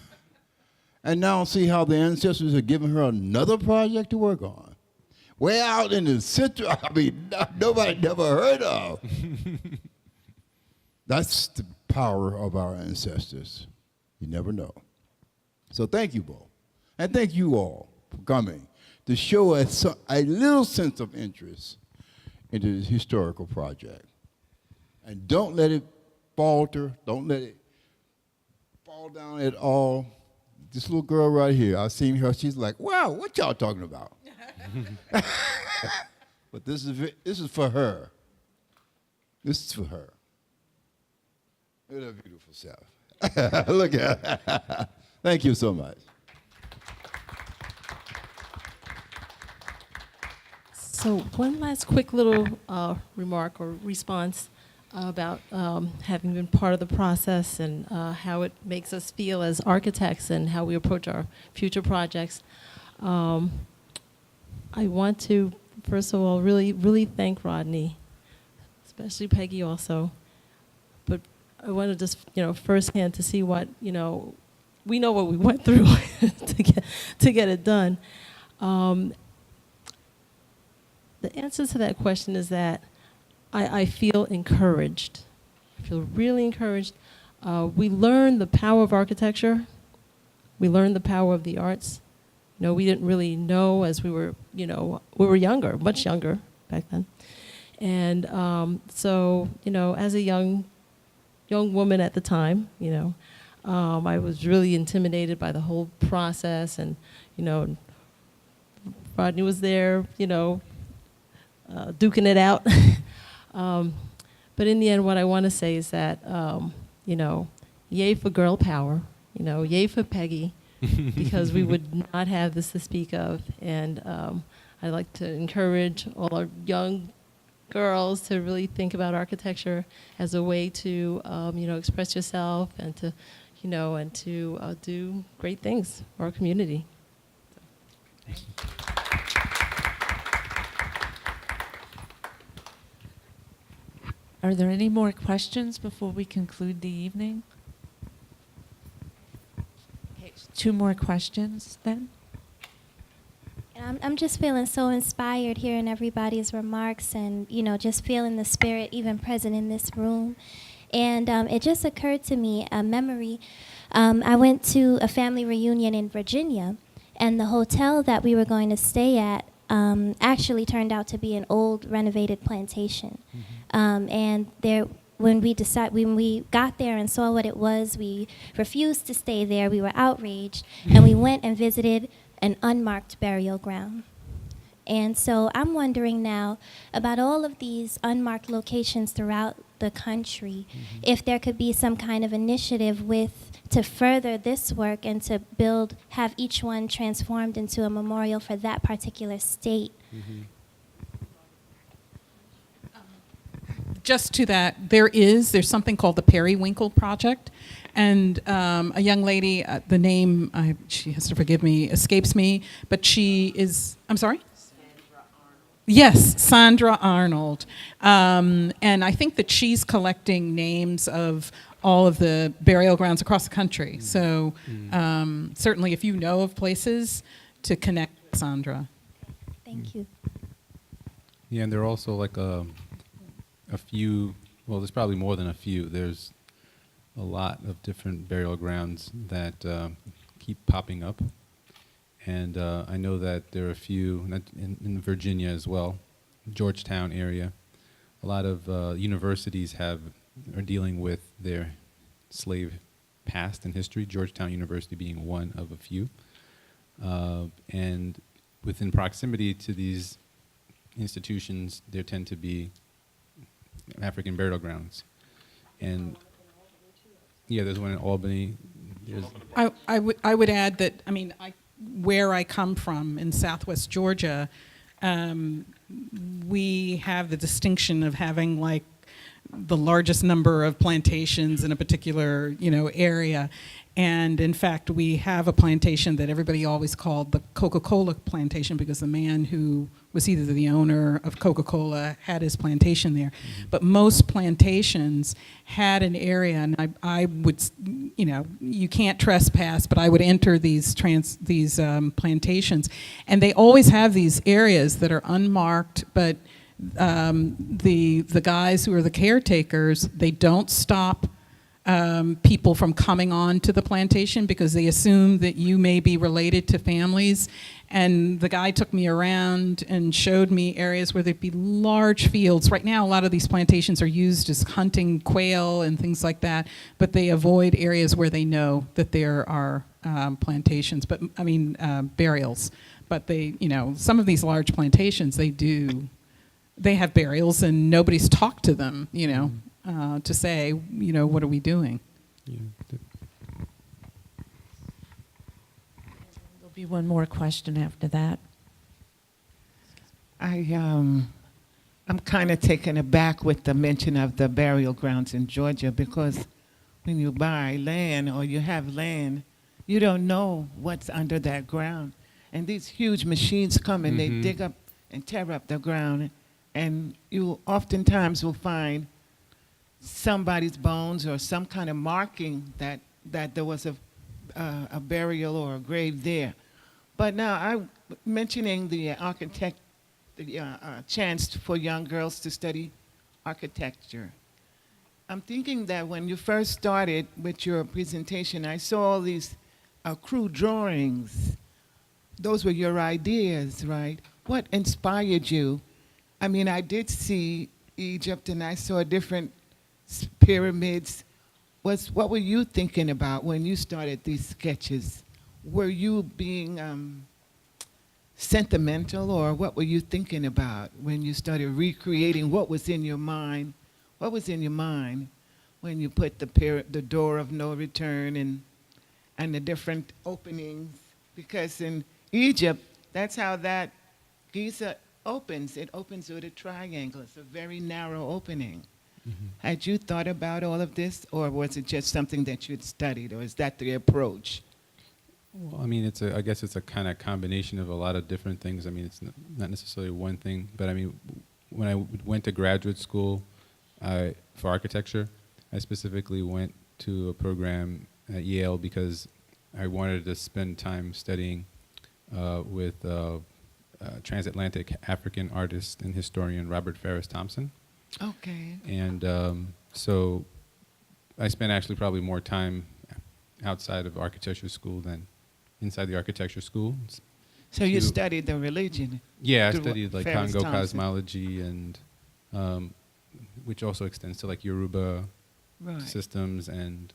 And now see how the ancestors are giving her another project to work on. Way out in the central, I mean, nobody never heard of. That's the power of our ancestors. You never know. So thank you, Bo. And thank you all for coming to show us a little sense of interest into this historical project. And don't let it falter. Don't let it fall down at all. This little girl right here, I've seen her, she's like, wow, what y'all talking about? But this is for her. This is for her. Look at her beautiful self. Look at her. Thank you so much. So one last quick little remark or response about having been part of the process and how it makes us feel as architects and how we approach our future projects. I want to, first of all, really, really thank Rodney, especially Peggy also. But I want to just, firsthand to see what, we know what we went through to get it done. The answer to that question is that I feel encouraged. I feel really encouraged. We learned the power of architecture. We learned the power of the arts. We didn't really know as we were younger, much younger back then. And so, as a young woman at the time, I was really intimidated by the whole process. And, Rodney was there, duking it out. But in the end, what I want to say is that, yay for girl power, yay for Peggy, because we would not have this to speak of. And I'd like to encourage all our young girls to really think about architecture as a way to, express yourself and to, do great things for our community. Are there any more questions before we conclude the evening? Okay, 2 more questions then. And I'm just feeling so inspired hearing everybody's remarks and, just feeling the spirit even present in this room. And it just occurred to me, a memory. I went to a family reunion in Virginia, and the hotel that we were going to stay at actually turned out to be an old renovated plantation. And when we got there and saw what it was, we refused to stay there. We were outraged, and we went and visited an unmarked burial ground. And so I'm wondering now about all of these unmarked locations throughout the country, if there could be some kind of initiative to further this work and to have each one transformed into a memorial for that particular state. Just to that, there's something called the Periwinkle Project, and a young lady, the name, she has to forgive me, escapes me, but she is, I'm sorry? Yes, Sandra Arnold. And I think that she's collecting names of all of the burial grounds across the country. So certainly if you know of places, to connect with Sandra. Thank you. Yeah, and there are also like a few, well, there's probably more than a few. There's a lot of different burial grounds that keep popping up. And I know that there are a few in Virginia as well, Georgetown area. A lot of universities are dealing with their slave past and history, Georgetown University being one of a few. And within proximity to these institutions, there tend to be African burial grounds. And yeah, there's one in Albany. I would add that, I mean, where I come from in Southwest Georgia, we have the distinction of having like the largest number of plantations in a particular, area. And in fact, we have a plantation that everybody always called the Coca-Cola plantation because the man who was either the owner of Coca-Cola had his plantation there. But most plantations had an area, and I would, you can't trespass, but I would enter these plantations, and they always have these areas that are unmarked, but the guys who are the caretakers, they don't stop people from coming on to the plantation because they assume that you may be related to families. And the guy took me around and showed me areas where there'd be large fields. Right now, a lot of these plantations are used as hunting quail and things like that, but they avoid areas where they know that there are plantations, burials. But some of these large plantations, they have burials and nobody's talked to them, to say, what are we doing? Yeah. There'll be one more question after that. I'm kind of taken aback with the mention of the burial grounds in Georgia, because when you buy land or you have land, you don't know what's under that ground. And these huge machines come and they dig up and tear up the ground, and you oftentimes will find somebody's bones or some kind of marking that there was a burial or a grave there. But now I'm mentioning the chance for young girls to study architecture. I'm thinking that when you first started with your presentation, I saw all these crude drawings. Those were your ideas, right? What inspired you? I mean, I did see Egypt and I saw different pyramids. What were you thinking about when you started these sketches? Were you being sentimental, or what were you thinking about when you started recreating what was in your mind? What was in your mind when you put the door of no return and the different openings? Because in Egypt, that's how that Giza opens. It opens with a triangle. It's a very narrow opening. Had you thought about all of this, or was it just something that you'd studied, or is that the approach? Well, I mean, I guess it's a kind of combination of a lot of different things. I mean, it's not necessarily one thing, but I mean, when I went to graduate school for architecture, I specifically went to a program at Yale because I wanted to spend time studying with transatlantic African artist and historian Robert Ferris Thompson. Okay. And so I spent actually probably more time outside of architecture school than inside the architecture school. So you studied the religion? Yeah, I through studied like Ferris Congo Thompson. cosmology, and which also extends to like Yoruba systems, and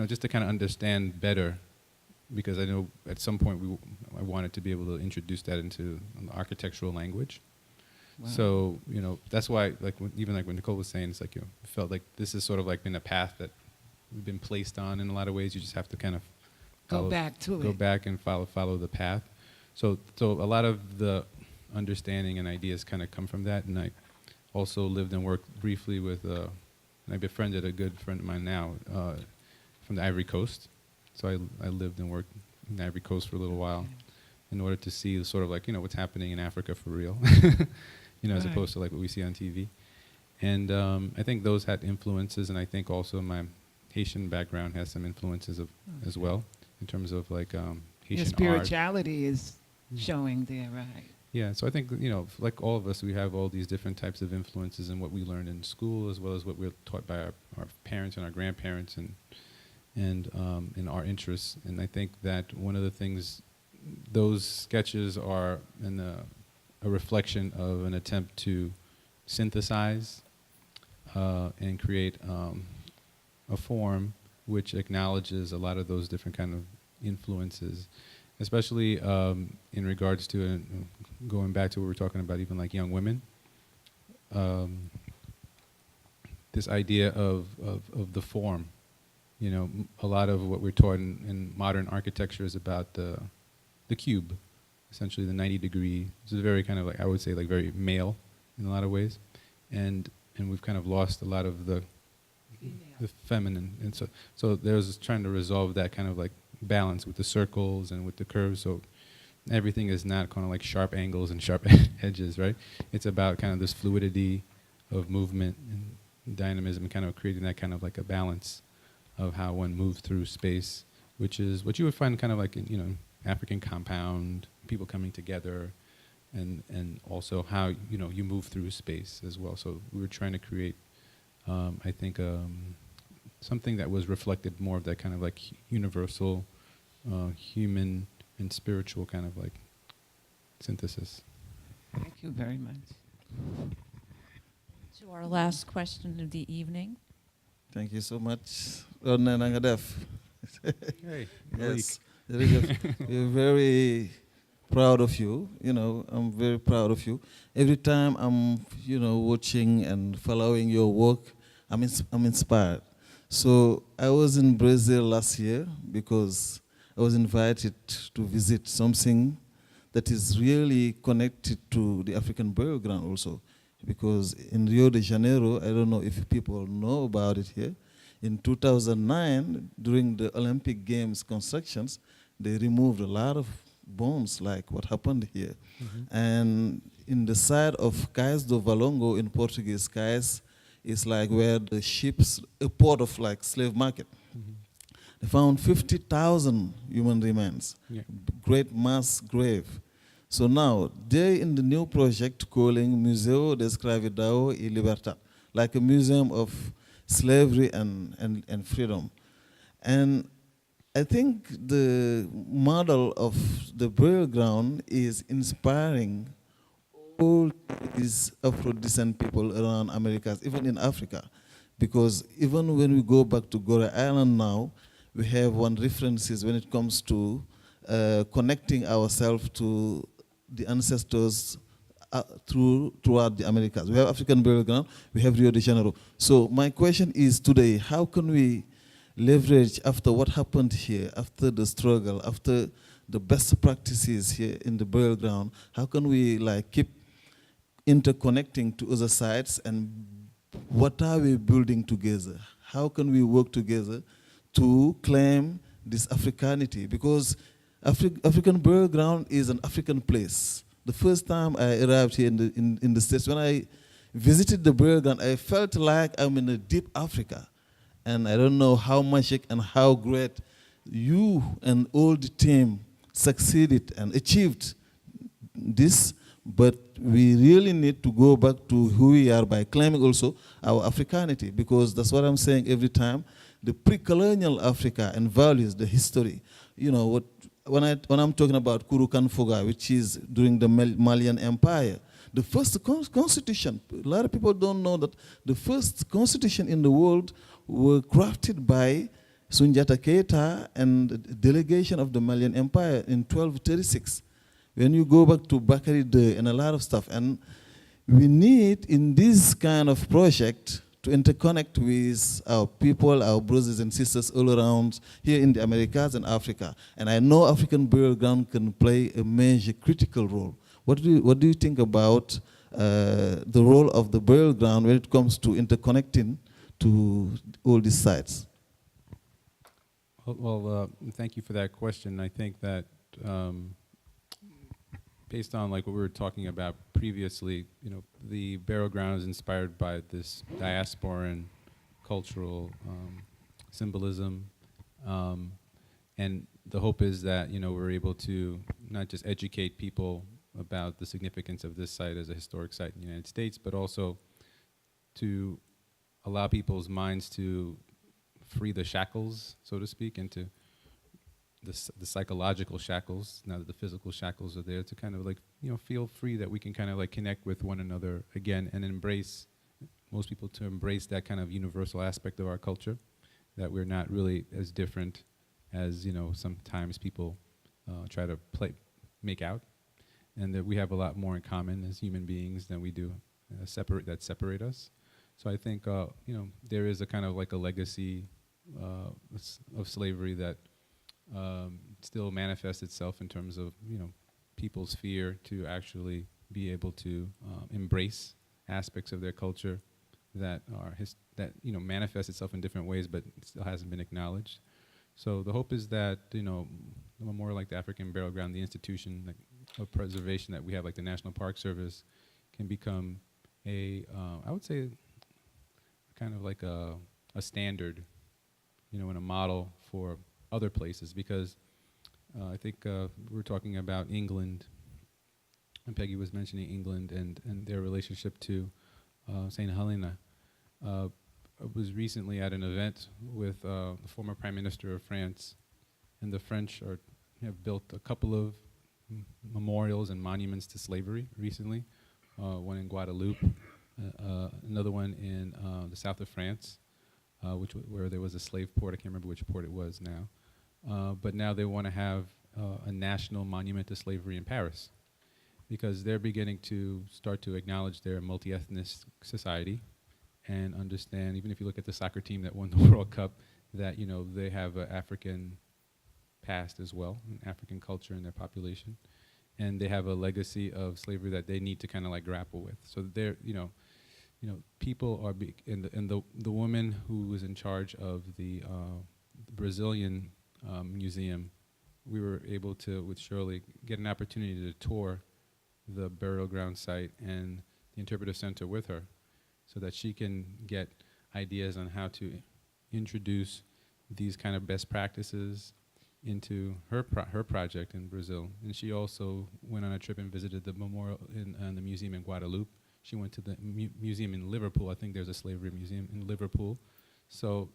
just to kind of understand better, because I know at some point I wanted to be able to introduce that into an architectural language. Wow. So that's why even when Nicole was saying, it's like it felt like this is sort of like been a path that we've been placed on in a lot of ways. You just have to kind of go back and follow the path. So a lot of the understanding and ideas kind of come from that. And I also lived and worked briefly with, and I befriended a good friend of mine now from the Ivory Coast. So I lived and worked in the Ivory Coast for a little while in order to see sort of like, what's happening in Africa for real, as opposed to like what we see on TV. And I think those had influences, and I think also my Haitian background has some influences as well, in terms of like Haitian your spirituality art is showing there, right? Yeah, so I think, like all of us, we have all these different types of influences in what we learned in school, as well as what we're taught by our parents and our grandparents, and in our interests. And I think that one of the things, those sketches are a reflection of an attempt to synthesize and create a form which acknowledges a lot of those different kind of influences, especially in regards to going back to what we were talking about, even like young women. This idea of the form, a lot of what we're taught in modern architecture is about the cube, essentially the 90-degree. This is very kind of like, I would say, like very male in a lot of ways, and we've kind of lost a lot of the feminine, and so there's trying to resolve that kind of like balance with the circles and with the curves. So everything is not kind of like sharp angles and sharp edges, right? It's about kind of this fluidity of movement and dynamism, and kind of creating that kind of like a balance of how one moves through space, which is what you would find kind of like in, African compound, people coming together, and also how you move through space as well. So we were trying to create, I think, something that was reflected more of that kind of like universal, human and spiritual kind of like synthesis. Thank you very much. To our last question of the evening. Thank you so much. Nangadef. Hey, Yes, we're very proud of you. I'm very proud of you. Every time I'm, watching and following your work, I'm inspired. So I was in Brazil last year because I was invited to visit something that is really connected to the African burial ground also. Because in Rio de Janeiro, I don't know if people know about it here, in 2009, during the Olympic Games constructions, they removed a lot of bones, like what happened here. Mm-hmm. And in the side of Cais do Valongo, in Portuguese, Cais is like where the ships, a port of like slave market. Mm-hmm. They found 50,000 human remains, Yeah. great mass grave. So now, they're in the new project calling Museu de Escravidão e Libertad, like a museum of slavery and freedom. And I think the model of the burial ground is inspiring all these Afro-descent people around Americas, even in Africa. Because even when we go back to Gorée Island now, we have one references when it comes to connecting ourselves to the ancestors throughout the Americas. We have African burial ground, we have Rio de Janeiro. So my question is today, how can we leverage after what happened here, after the struggle, after the best practices here in the burial ground, how can we like keep interconnecting to other sites, and what are we building together? How can we work together to claim this Africanity? Because African burial ground is an African place. The first time I arrived here in the States, when I visited the burial ground, I felt like I'm in a deep Africa. And I don't know how magic and how great you and all the team succeeded and achieved this, but we really need to go back to who we are by claiming also our Africanity, because that's what I'm saying every time. The pre-colonial Africa and values, the history. When I'm talking about Kurukan Foga, which is during the Malian Empire, the first constitution, a lot of people don't know that the first constitution in the world were crafted by Sunjata Keita and the delegation of the Malian Empire in 1236. When you go back to Bakari De and a lot of stuff, and we need in this kind of project to interconnect with our people, our brothers and sisters all around here in the Americas and Africa. And I know African burial ground can play a major critical role. What do you think about the role of the burial ground when it comes to interconnecting to all these sites? Well, thank you for that question. I think that based on like what we were talking about previously, the burial ground is inspired by this diasporan cultural symbolism, and the hope is that we're able to not just educate people about the significance of this site as a historic site in the United States, but also to allow people's minds to free the shackles, so to speak, and to the psychological shackles, now that the physical shackles are there, to kind of like, feel free that we can kind of like connect with one another again and embrace, most people to embrace that kind of universal aspect of our culture, that we're not really as different as, sometimes people try to make out, and that we have a lot more in common as human beings than we do that separate us. So I think, there is a kind of like a legacy of slavery that still manifests itself in terms of, people's fear to actually be able to embrace aspects of their culture that are manifest itself in different ways, but it still hasn't been acknowledged. So the hope is that, the memorial like the African Burial Ground, the institution of preservation that we have, like the National Park Service, can become I would say, kind of like a standard, and a model for other places, because I think we were talking about England, and Peggy was mentioning England and their relationship to St. Helena. I was recently at an event with the former Prime Minister of France, and the French have built a couple of memorials and monuments to slavery recently, one in Guadeloupe, another one in the south of France, where there was a slave port. I can't remember which port it was now. But now they want to have a national monument to slavery in Paris, because they're beginning to start to acknowledge their multi-ethnic society and understand, even if you look at the soccer team that won the World Cup, that they have an African past as well, an African culture in their population, and they have a legacy of slavery that they need to kind of like grapple with. So they're, people are, and the woman who was in charge of the Brazilian museum, we were able to, with Shirley, get an opportunity to tour the burial ground site and the interpretive center with her, so that she can get ideas on how to introduce these kind of best practices into her project in Brazil. And she also went on a trip and visited the memorial in the museum in Guadeloupe. She went to the museum in Liverpool. I think there's a slavery museum in Liverpool. So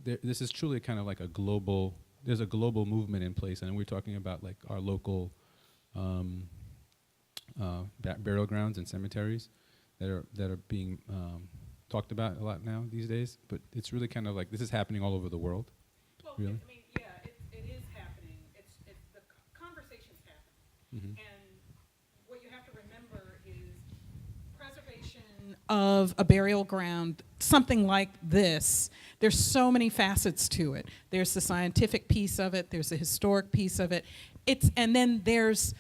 this is truly kind of like there's a global movement in place, and we're talking about like our local burial grounds and cemeteries that are being talked about a lot now these days. But it's really kind of like, this is happening all over the world. Well, really? I mean, yeah, it is happening. The conversation's happening. Mm-hmm. And what you have to remember is preservation of a burial ground, something like this, there's so many facets to it. There's the scientific piece of it, there's the historic piece of it, and then there's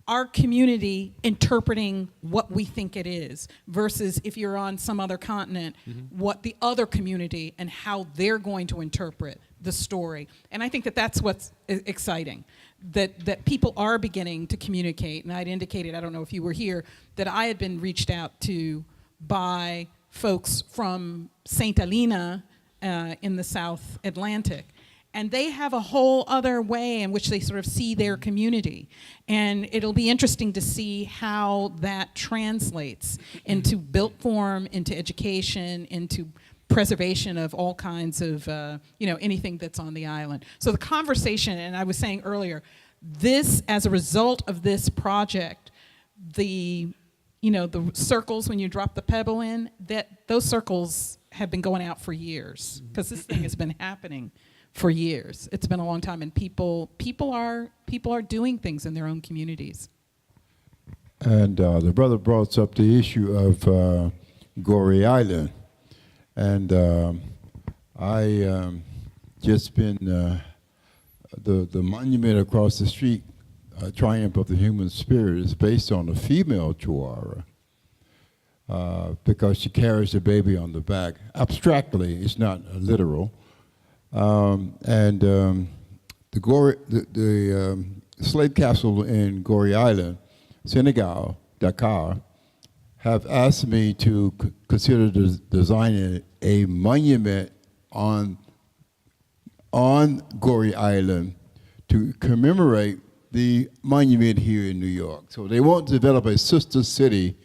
our community interpreting what we think it is, versus if you're on some other continent, what the other community and how they're going to interpret the story. And I think that that's what's exciting, that people are beginning to communicate. And I'd indicated, I don't know if you were here, that I had been reached out to by folks from St. Helena in the South Atlantic. And they have a whole other way in which they sort of see their community. And it'll be interesting to see how that translates into built form, into education, into preservation of all kinds of, anything that's on the island. So the conversation, and I was saying earlier, this, as a result of this project, the circles when you drop the pebble in, those circles have been going out for years, because this thing has been happening for years. It's been a long time, and people are doing things in their own communities. And the brother brought up the issue of Goree Island, and I just been the monument across the street, Triumph of the Human Spirit, is based on a female Chihuahua because she carries the baby on the back. Abstractly, it's not literal. The slave castle in Goree Island, Senegal, Dakar, have asked me to consider designing a monument on Goree Island to commemorate the monument here in New York. So they want to develop a sister city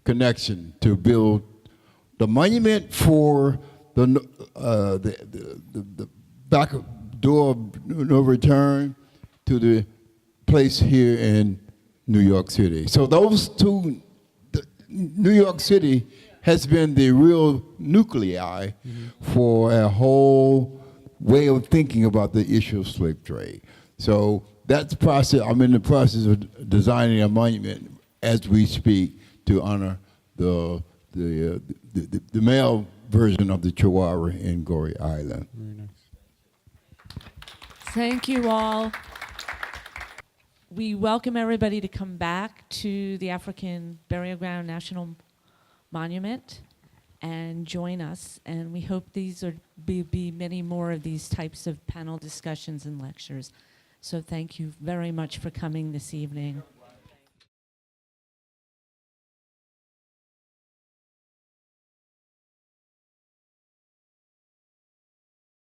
connection to build the monument for the back door of no return to the place here in New York City. So those two, New York City has been the real nuclei for a whole way of thinking about the issue of slave trade. So that's the process. I'm in the process of designing a monument as we speak to honor the male version of the Chihuahua in Goree Island. Very nice. Thank you all. We welcome everybody to come back to the African Burial Ground National Monument and join us. And we hope these are be many more of these types of panel discussions and lectures. So thank you very much for coming this evening.